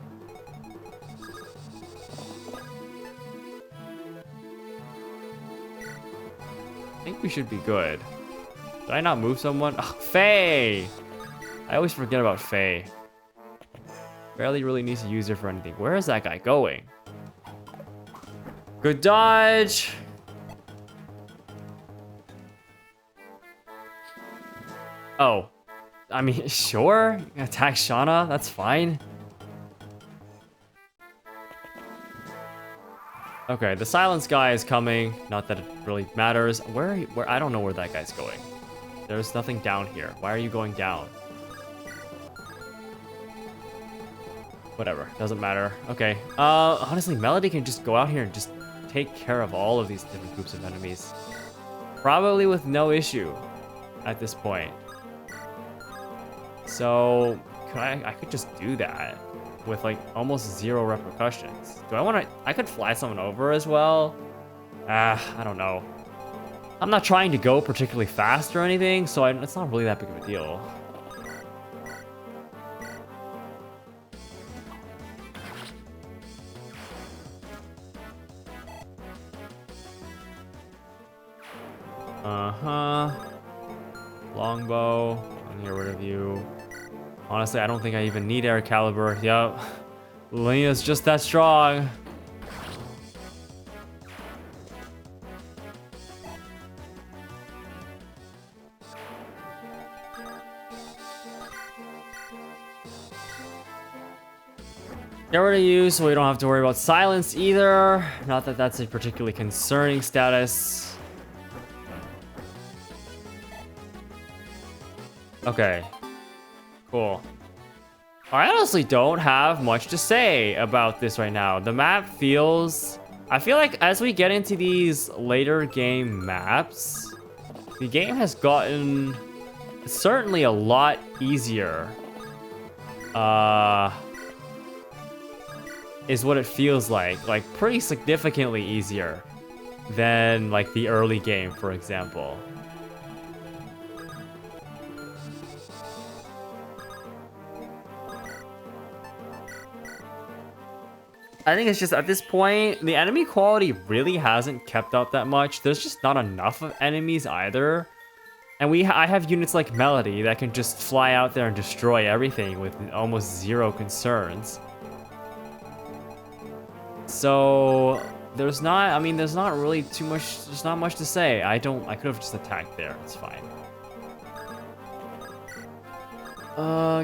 I think we should be good. Did I not move someone? Ugh, Faye! I always forget about Faye. Barely really needs to use her for anything. Where is that guy going? Good dodge! Oh. I mean, sure. You can attack Shauna. That's fine. Okay, the silence guy is coming. Not that it really matters. Where I don't know where that guy's going. There's nothing down here. Why are you going down? Whatever, doesn't matter. Okay, honestly, Melody can just go out here and just take care of all of these different groups of enemies. Probably with no issue at this point. So, I could just do that with like almost zero repercussions. Do I want to, I could fly someone over as well. I don't know. I'm not trying to go particularly fast or anything, so it's not really that big of a deal. Longbow. I'll get rid of you. Honestly, I don't think I even need Air Caliber. Yup. Lena's just that strong. Get rid of you so we don't have to worry about silence either. Not that that's a particularly concerning status. Okay. Cool. I honestly don't have much to say about this right now. The map feels... I feel like as we get into these later game maps, the game has gotten certainly a lot easier. Is what it feels like. Like, pretty significantly easier than, like, the early game, for example. I think it's just at this point, the enemy quality really hasn't kept up that much. There's just not enough of enemies either. And I have units like Melody that can just fly out there and destroy everything with almost zero concerns. So there's not really too much, there's not much to say. I could have just attacked there, it's fine.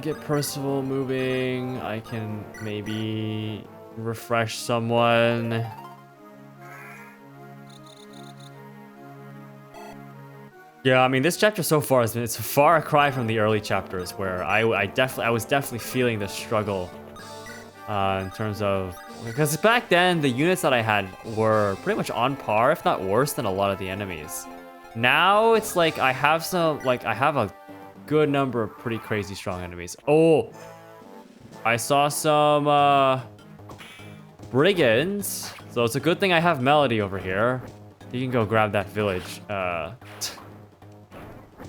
Get Percival moving. I can maybe refresh someone. Yeah, I mean, this chapter so far it's a far cry from the early chapters where I was definitely feeling the struggle in terms of, because back then the units that I had were pretty much on par, if not worse, than a lot of the enemies. Now it's like I have a good number of pretty crazy strong enemies. Oh, I saw some brigands, so it's a good thing I have Melody over here. You can go grab that village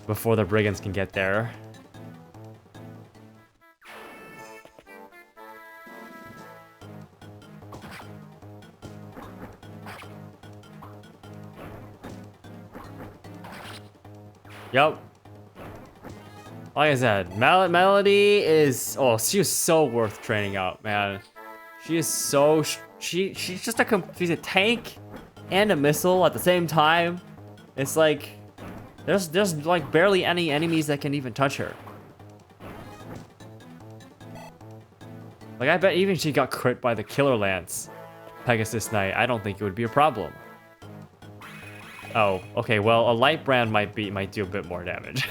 before the brigands can get there. Yep. Like I said, Melody is... Oh, she is so worth training up, man. She is so... She's just she's a tank and a missile at the same time. It's like... There's like barely any enemies that can even touch her. Like, I bet even if she got crit by the Killer Lance Pegasus Knight, I don't think it would be a problem. Oh, okay, well, a light brand might do a bit more damage.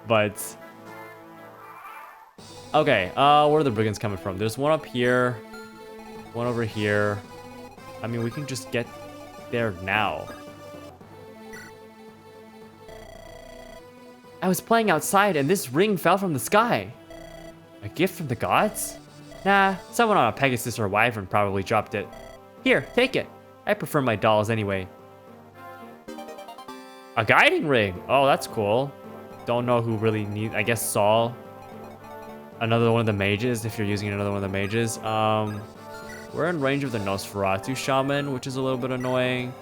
But okay, where are the brigands coming from? There's one up here, one over here. I mean, we can just get there now. I was playing outside and this ring fell from the sky. A gift from the gods? Nah, someone on a Pegasus or a Wyvern probably dropped it. Here, take it. I prefer my dolls anyway. A guiding ring. Oh, that's cool. Don't know who really needs. I guess Saul. Another one of the mages, if you're using another one of the mages. We're in range of the Nosferatu Shaman, which is a little bit annoying.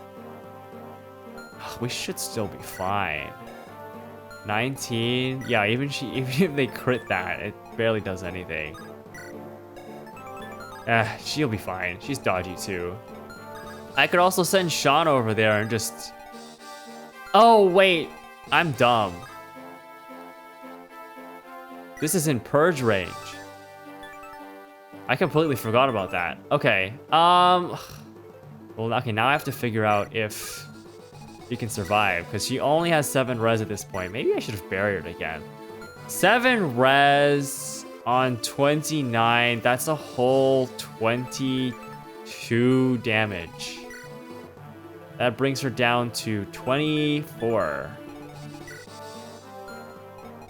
We should still be fine. 19. Yeah, even if they crit that, it barely does anything. She'll be fine. She's dodgy too. I could also send Shauna over there and just... Oh, wait. I'm dumb. This is in Purge range. I completely forgot about that. Okay. Well, okay, now I have to figure out if she can survive, because she only has 7 res at this point. Maybe I should have barriered again. 7 res on 29. That's a whole 22 damage. That brings her down to 24.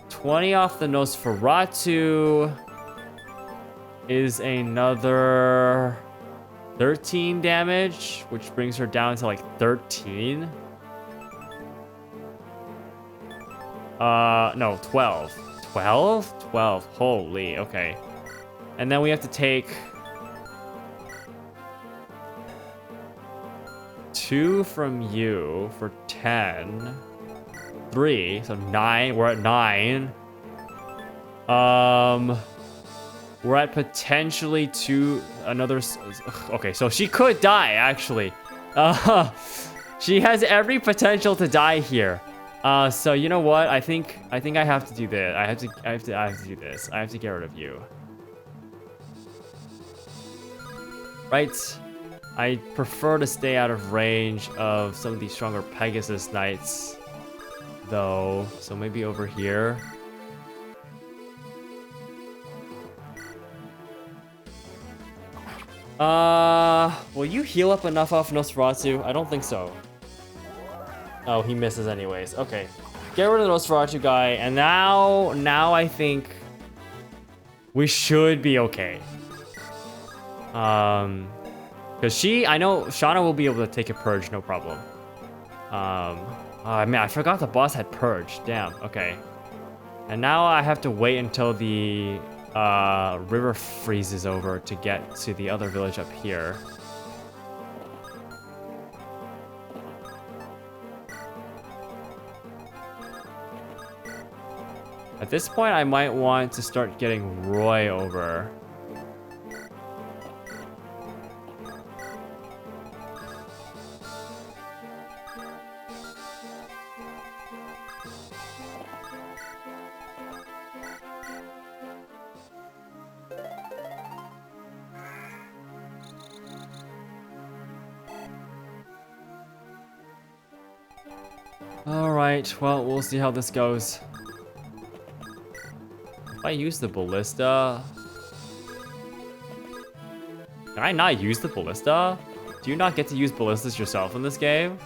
20 off the Nosferatu is another 13 damage, which brings her down to like 13. No, 12. 12? 12. Holy, okay. And then we have to take 2 from you for 10. 3, so 9. We're at 9. We're at potentially 2. Another. Okay, so she could die actually. She has every potential to die here. So you know what? I think I have to do this. I have to do this. I have to get rid of you. Right. I prefer to stay out of range of some of these stronger Pegasus Knights, though. So maybe over here. Will you heal up enough off Nosferatu? I don't think so. Oh, he misses anyways. Okay. Get rid of the Nosferatu guy, and now I think we should be okay. Because I know Shauna will be able to take a purge, no problem. Oh man, I forgot the boss had purge. Damn, okay. And now I have to wait until the river freezes over to get to the other village up here. At this point, I might want to start getting Roy over. Alright, well, we'll see how this goes. If I use the ballista... Can I not use the ballista? Do you not get to use ballistas yourself in this game?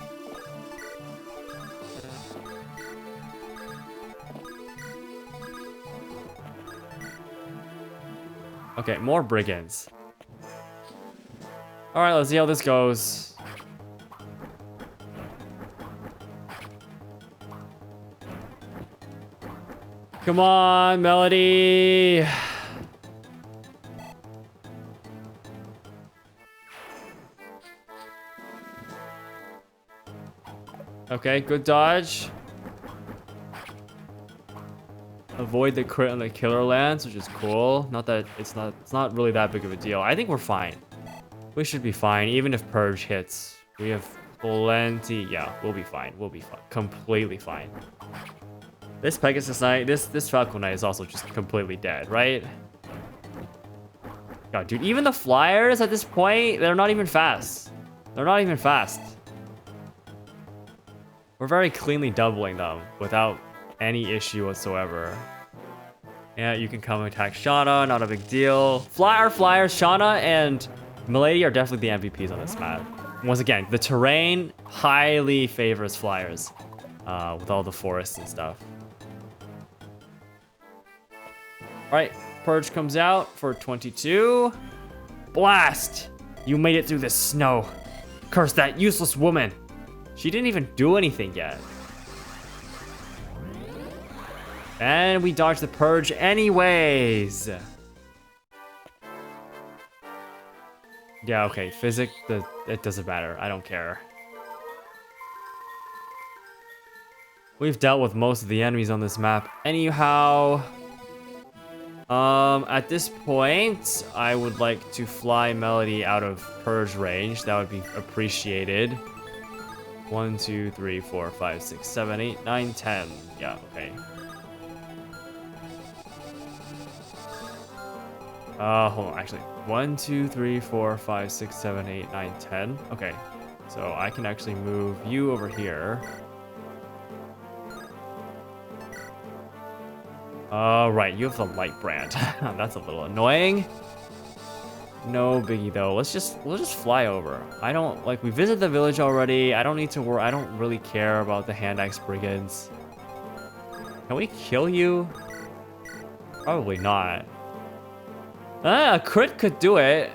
Okay, more brigands. Alright, let's see how this goes. Come on, Melody. Okay, good dodge. Avoid the crit on the killer lance, which is cool. Not that it's not really that big of a deal. I think we're fine. We should be fine, even if purge hits. We have plenty. Yeah, we'll be fine. We'll be fine. Completely fine. This Pegasus Knight, this Falcon Knight is also just completely dead, right? God, dude, even the flyers at this point, they're not even fast. They're not even fast. We're very cleanly doubling them without any issue whatsoever. Yeah, you can come attack Shauna, not a big deal. Flyers, Shauna and Milady are definitely the MVPs on this map. Once again, the terrain highly favors flyers with all the forests and stuff. All right, purge comes out for 22. Blast! You made it through the snow. Curse that useless woman. She didn't even do anything yet. And we dodged the purge anyways. Yeah, okay, physics, it doesn't matter. I don't care. We've dealt with most of the enemies on this map. Anyhow, at this point, I would like to fly Melody out of purge range. That would be appreciated. 1, 2, 3, 4, 5, 6, 7, 8, 9, 10. Yeah, okay. Hold on, actually. 1, 2, 3, 4, 5, 6, 7, 8, 9, 10. Okay, so I can actually move you over here. Right, you have the light brand. That's a little annoying. No biggie though. We'll just fly over. I don't like we visited the village already. I don't need to worry. I don't really care about the hand axe brigands. Can we kill you? Probably not. A crit could do it.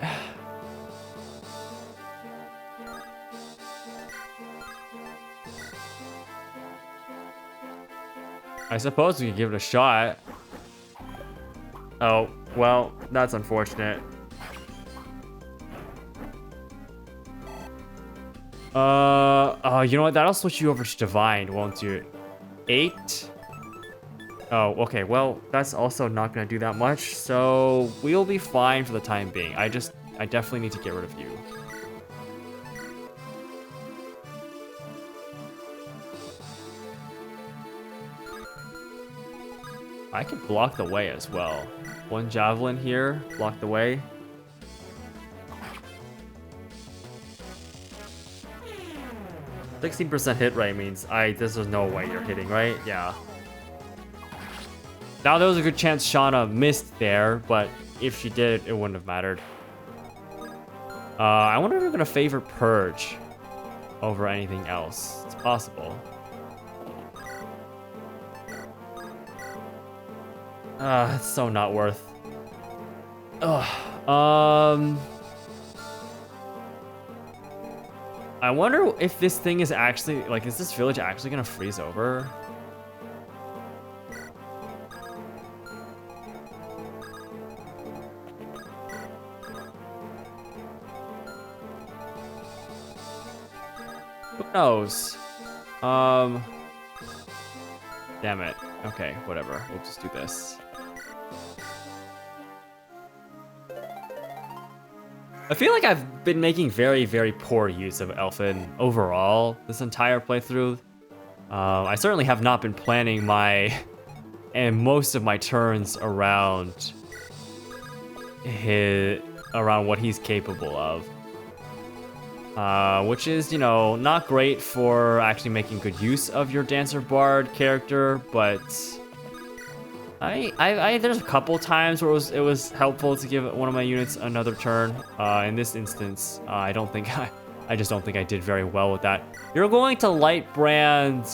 I suppose we could give it a shot. Oh, well, that's unfortunate. You know what? That'll switch you over to Divine, won't you? 8? Oh, okay. Well, that's also not gonna do that much, so we'll be fine for the time being. I definitely need to get rid of you. I can block the way as well. 1 javelin here, block the way. – 16% hit rate means there's no way you're hitting, right? Yeah. Now there was a good chance Shauna missed there, but if she did, it wouldn't have mattered. I wonder if we're gonna favor Purge over anything else. It's possible. It's so not worth. Ugh. I wonder if this thing is actually, like, is this village actually gonna freeze over? Who knows? Damn it. Okay, whatever. We'll just do this. I feel like I've been making very, very poor use of Elfin overall this entire playthrough. I certainly have not been planning most of my turns around what he's capable of. Which is, you know, not great for actually making good use of your Dancer Bard character, but there's a couple times where it was helpful to give one of my units another turn. In this instance, I just don't think I did very well with that. You're going to light brand.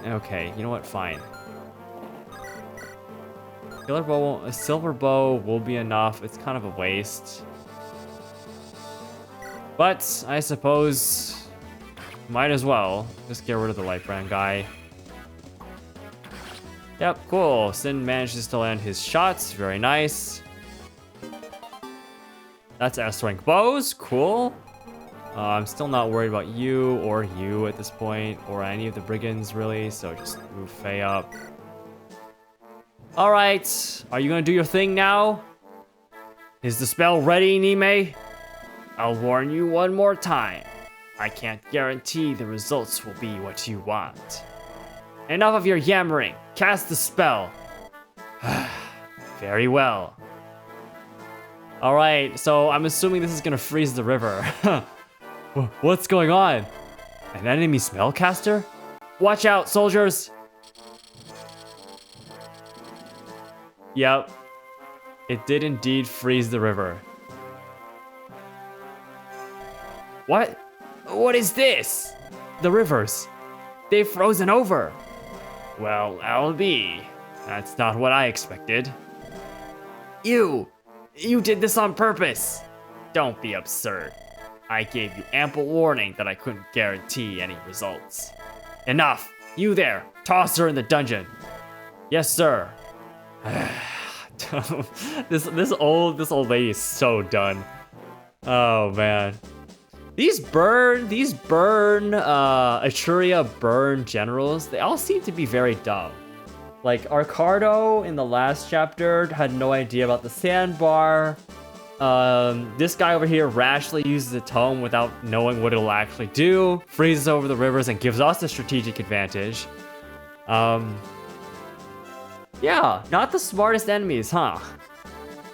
Okay, you know what? Fine. A silver bow will be enough. It's kind of a waste. But I suppose might as well just get rid of the light brand guy. Yep, cool. Sin manages to land his shots. Very nice. That's S-rank bows. Cool. I'm still not worried about you at this point, or any of the brigands really, so just move Faye up. Alright, are you gonna do your thing now? Is the spell ready, Nime? I'll warn you one more time. I can't guarantee the results will be what you want. Enough of your yammering. Cast the spell. Very well. Alright, so I'm assuming this is gonna freeze the river. What's going on? An enemy spellcaster? Watch out, soldiers! Yep. It did indeed freeze the river. What? What is this? The rivers. They've frozen over. Well, I'll be. That's not what I expected. You did this on purpose. Don't be absurd. I gave you ample warning that I couldn't guarantee any results. Enough. You there. Toss her in the dungeon. Yes, sir. this old lady is so done. Oh man. These Etruria burn generals, they all seem to be very dumb. Like Arcardo in the last chapter had no idea about the sandbar. This guy over here rashly uses a tome without knowing what it'll actually do, freezes over the rivers and gives us a strategic advantage. Yeah, not the smartest enemies, huh?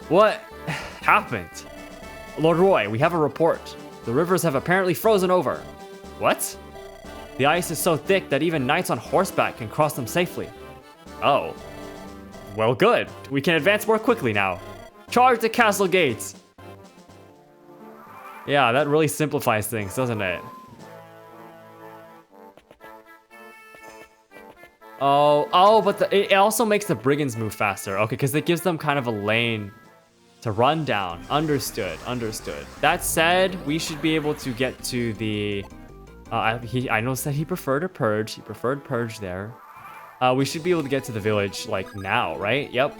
What happened? Lord Roy, we have a report. The rivers have apparently frozen over. What? The ice is so thick that even knights on horseback can cross them safely. Oh. Well, good. We can advance more quickly now. Charge the castle gates! Yeah, that really simplifies things, doesn't it? Oh, but it also makes the brigands move faster. Okay, because it gives them kind of a lane to run down. Understood. That said, we should be able to get to the... I noticed that he preferred a purge. He preferred purge there. We should be able to get to the village, like, now, right? Yep.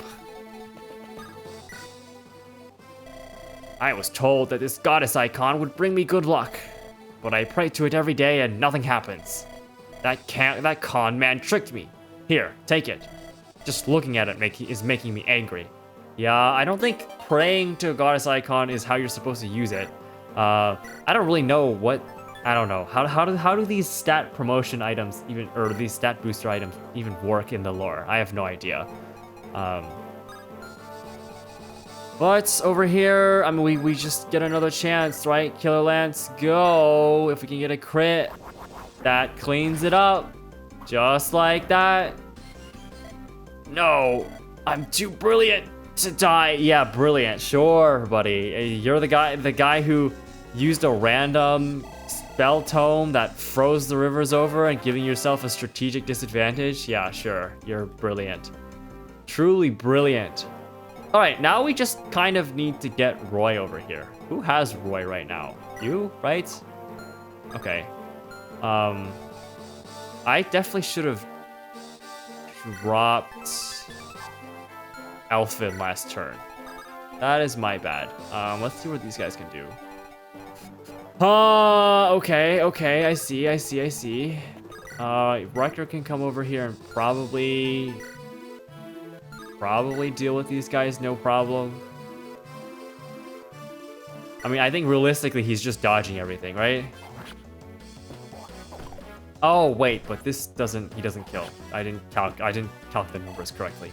I was told that this goddess icon would bring me good luck. But I pray to it every day and nothing happens. That con man tricked me. Here, take it. Just looking at it is making me angry. Yeah, I don't think praying to a goddess icon is how you're supposed to use it. I don't really know what... I don't know. How do these stat promotion items even... or these stat booster items even work in the lore? I have no idea. But over here, I mean, we just get another chance, right? Killer Lance, go! If we can get a crit, that cleans it up. Just like that. No, I'm too brilliant to die. Yeah, brilliant. Sure, buddy. You're the guy who used a random spell tome that froze the rivers over and giving yourself a strategic disadvantage. Yeah, sure. You're brilliant. Truly brilliant. All right, now we just kind of need to get Roy over here. Who has Roy right now? You, right? Okay. I definitely should have dropped Elfin last turn. That is my bad. Let's see what these guys can do. Okay, I see. Rucker can come over here and probably deal with these guys, no problem. I mean, I think realistically he's just dodging everything, right? Oh wait, but this doesn't, he doesn't kill. I didn't calc the numbers correctly.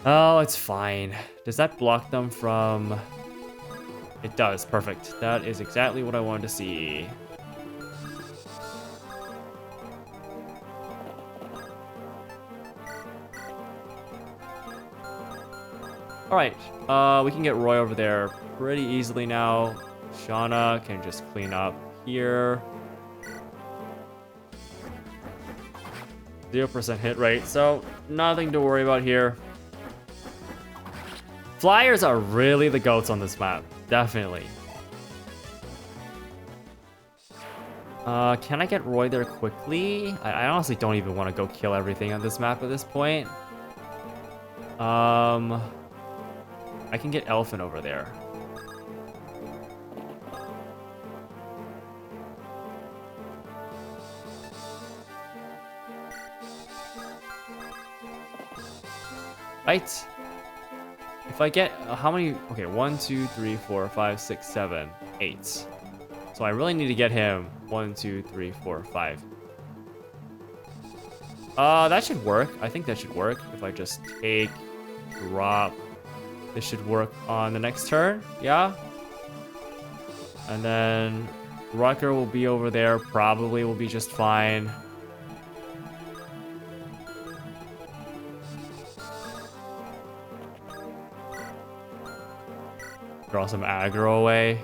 Oh, it's fine. Does that block them from... It does, perfect. That is exactly what I wanted to see. All right, we can get Roy over there pretty easily now. Shauna can just clean up here. 0% hit rate, so nothing to worry about here. Flyers are really the goats on this map, definitely. Can I get Roy there quickly? I honestly don't even want to go kill everything on this map at this point. I can get Elfin over there. Right. If I get how many? Okay, 1, 2, 3, 4, 5, 6, 7, 8. So I really need to get him 1, 2, 3, 4, 5. That should work. I think that should work. If I just take, drop, this should work on the next turn. Yeah. And then Rucker will be over there. Probably will be just fine. Draw some aggro away.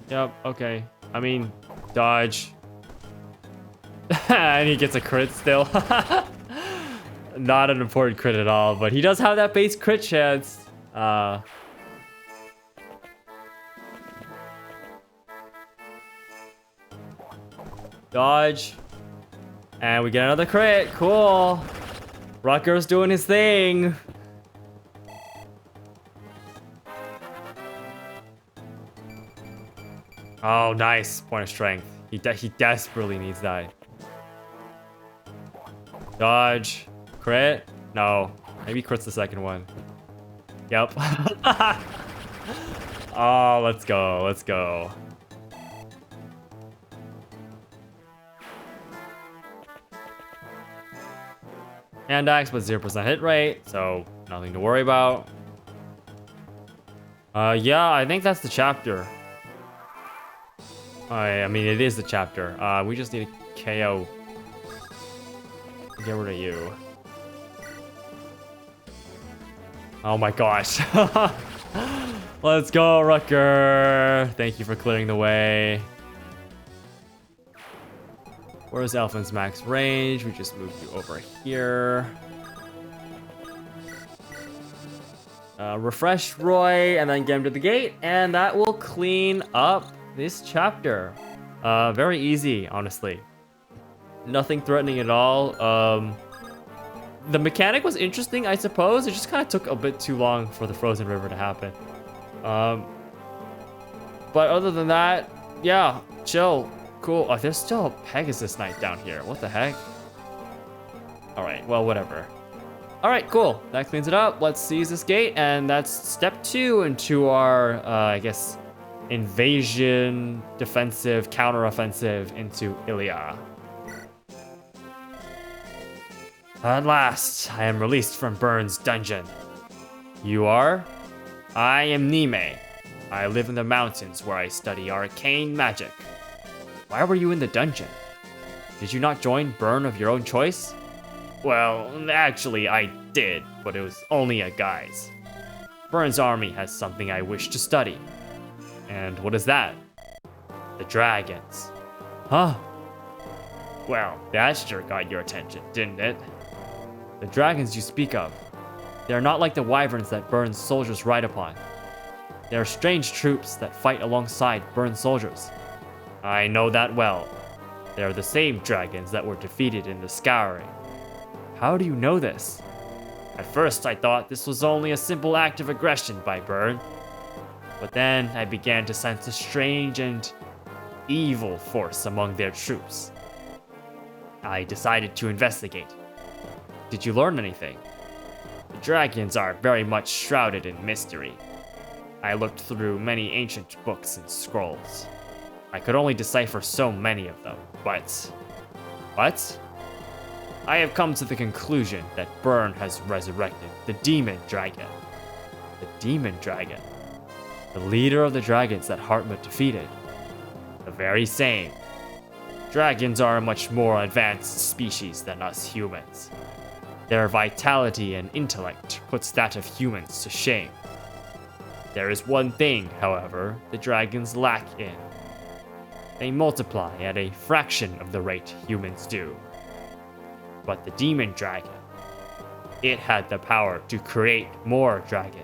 Yep, okay. I mean, dodge. And he gets a crit still. Not an important crit at all, but he does have that base crit chance. Dodge. And we get another crit. Cool. Rutger's doing his thing. Oh, nice. Point of strength. He desperately needs that. Dodge. Crit? No. Maybe crits the second one. Yep. Oh, let's go. Let's go. Hand axe with 0% hit rate, so nothing to worry about. Yeah, I think that's the chapter. I mean, it is the chapter. We just need a KO. Get rid of you. Oh my gosh. Let's go, Rutger. Thank you for clearing the way. Where's Elfin's max range? We just moved you over here. Refresh Roy and then get him to the gate, and that will clean up this chapter. Very easy, honestly. Nothing threatening at all. The mechanic was interesting, I suppose. It just kind of took a bit too long for the Frozen River to happen. But other than that, yeah, chill. Cool. Oh, there's still a Pegasus Knight down here. What the heck? Alright, well, whatever. Alright, cool. That cleans it up. Let's seize this gate, and that's step 2 into our, I guess, invasion, defensive, counteroffensive into Ilia. At last, I am released from Byrne's dungeon. You are? I am Nime. I live in the mountains where I study arcane magic. Why were you in the dungeon? Did you not join Byrne of your own choice? Well, actually I did, but it was only a guise. Byrne's army has something I wish to study. And what is that? The dragons. Huh? Well, that sure got your attention, didn't it? The dragons you speak of. They are not like the wyverns that Byrne's soldiers ride upon. They are strange troops that fight alongside Byrne's soldiers. I know that well. They are the same dragons that were defeated in the Scouring. How do you know this? At first I thought this was only a simple act of aggression by Byrne. But then I began to sense a strange and evil force among their troops. I decided to investigate. Did you learn anything? The dragons are very much shrouded in mystery. I looked through many ancient books and scrolls. I could only decipher so many of them, but... What? I have come to the conclusion that Byrne has resurrected the demon dragon. The demon dragon? The leader of the dragons that Hartmut defeated. The very same. Dragons are a much more advanced species than us humans. Their vitality and intellect puts that of humans to shame. There is one thing, however, the dragons lack in. They multiply at a fraction of the rate humans do. But the demon dragon, it had the power to create more dragons.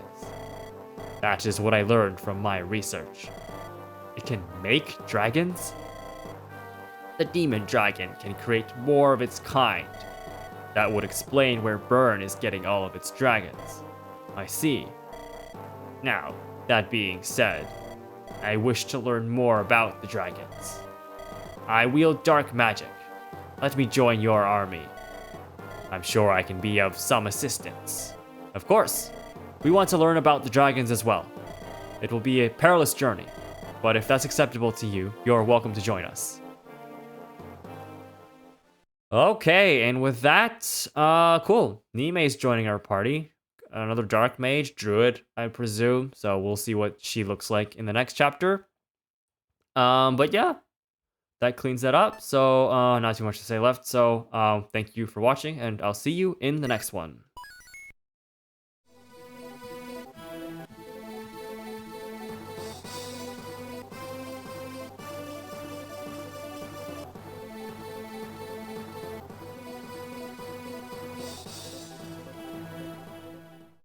That is what I learned from my research. It can make dragons? The demon dragon can create more of its kind. That would explain where Byrne is getting all of its dragons. I see. Now, that being said, I wish to learn more about the dragons. I wield dark magic. Let me join your army. I'm sure I can be of some assistance. Of course, we want to learn about the dragons as well. It will be a perilous journey, but if that's acceptable to you, you're welcome to join us. Okay, and with that, cool. Nime's joining our party. Another dark mage, druid, I presume. So we'll see what she looks like in the next chapter. But yeah, that cleans that up. So not too much to say left. So thank you for watching, and I'll see you in the next one.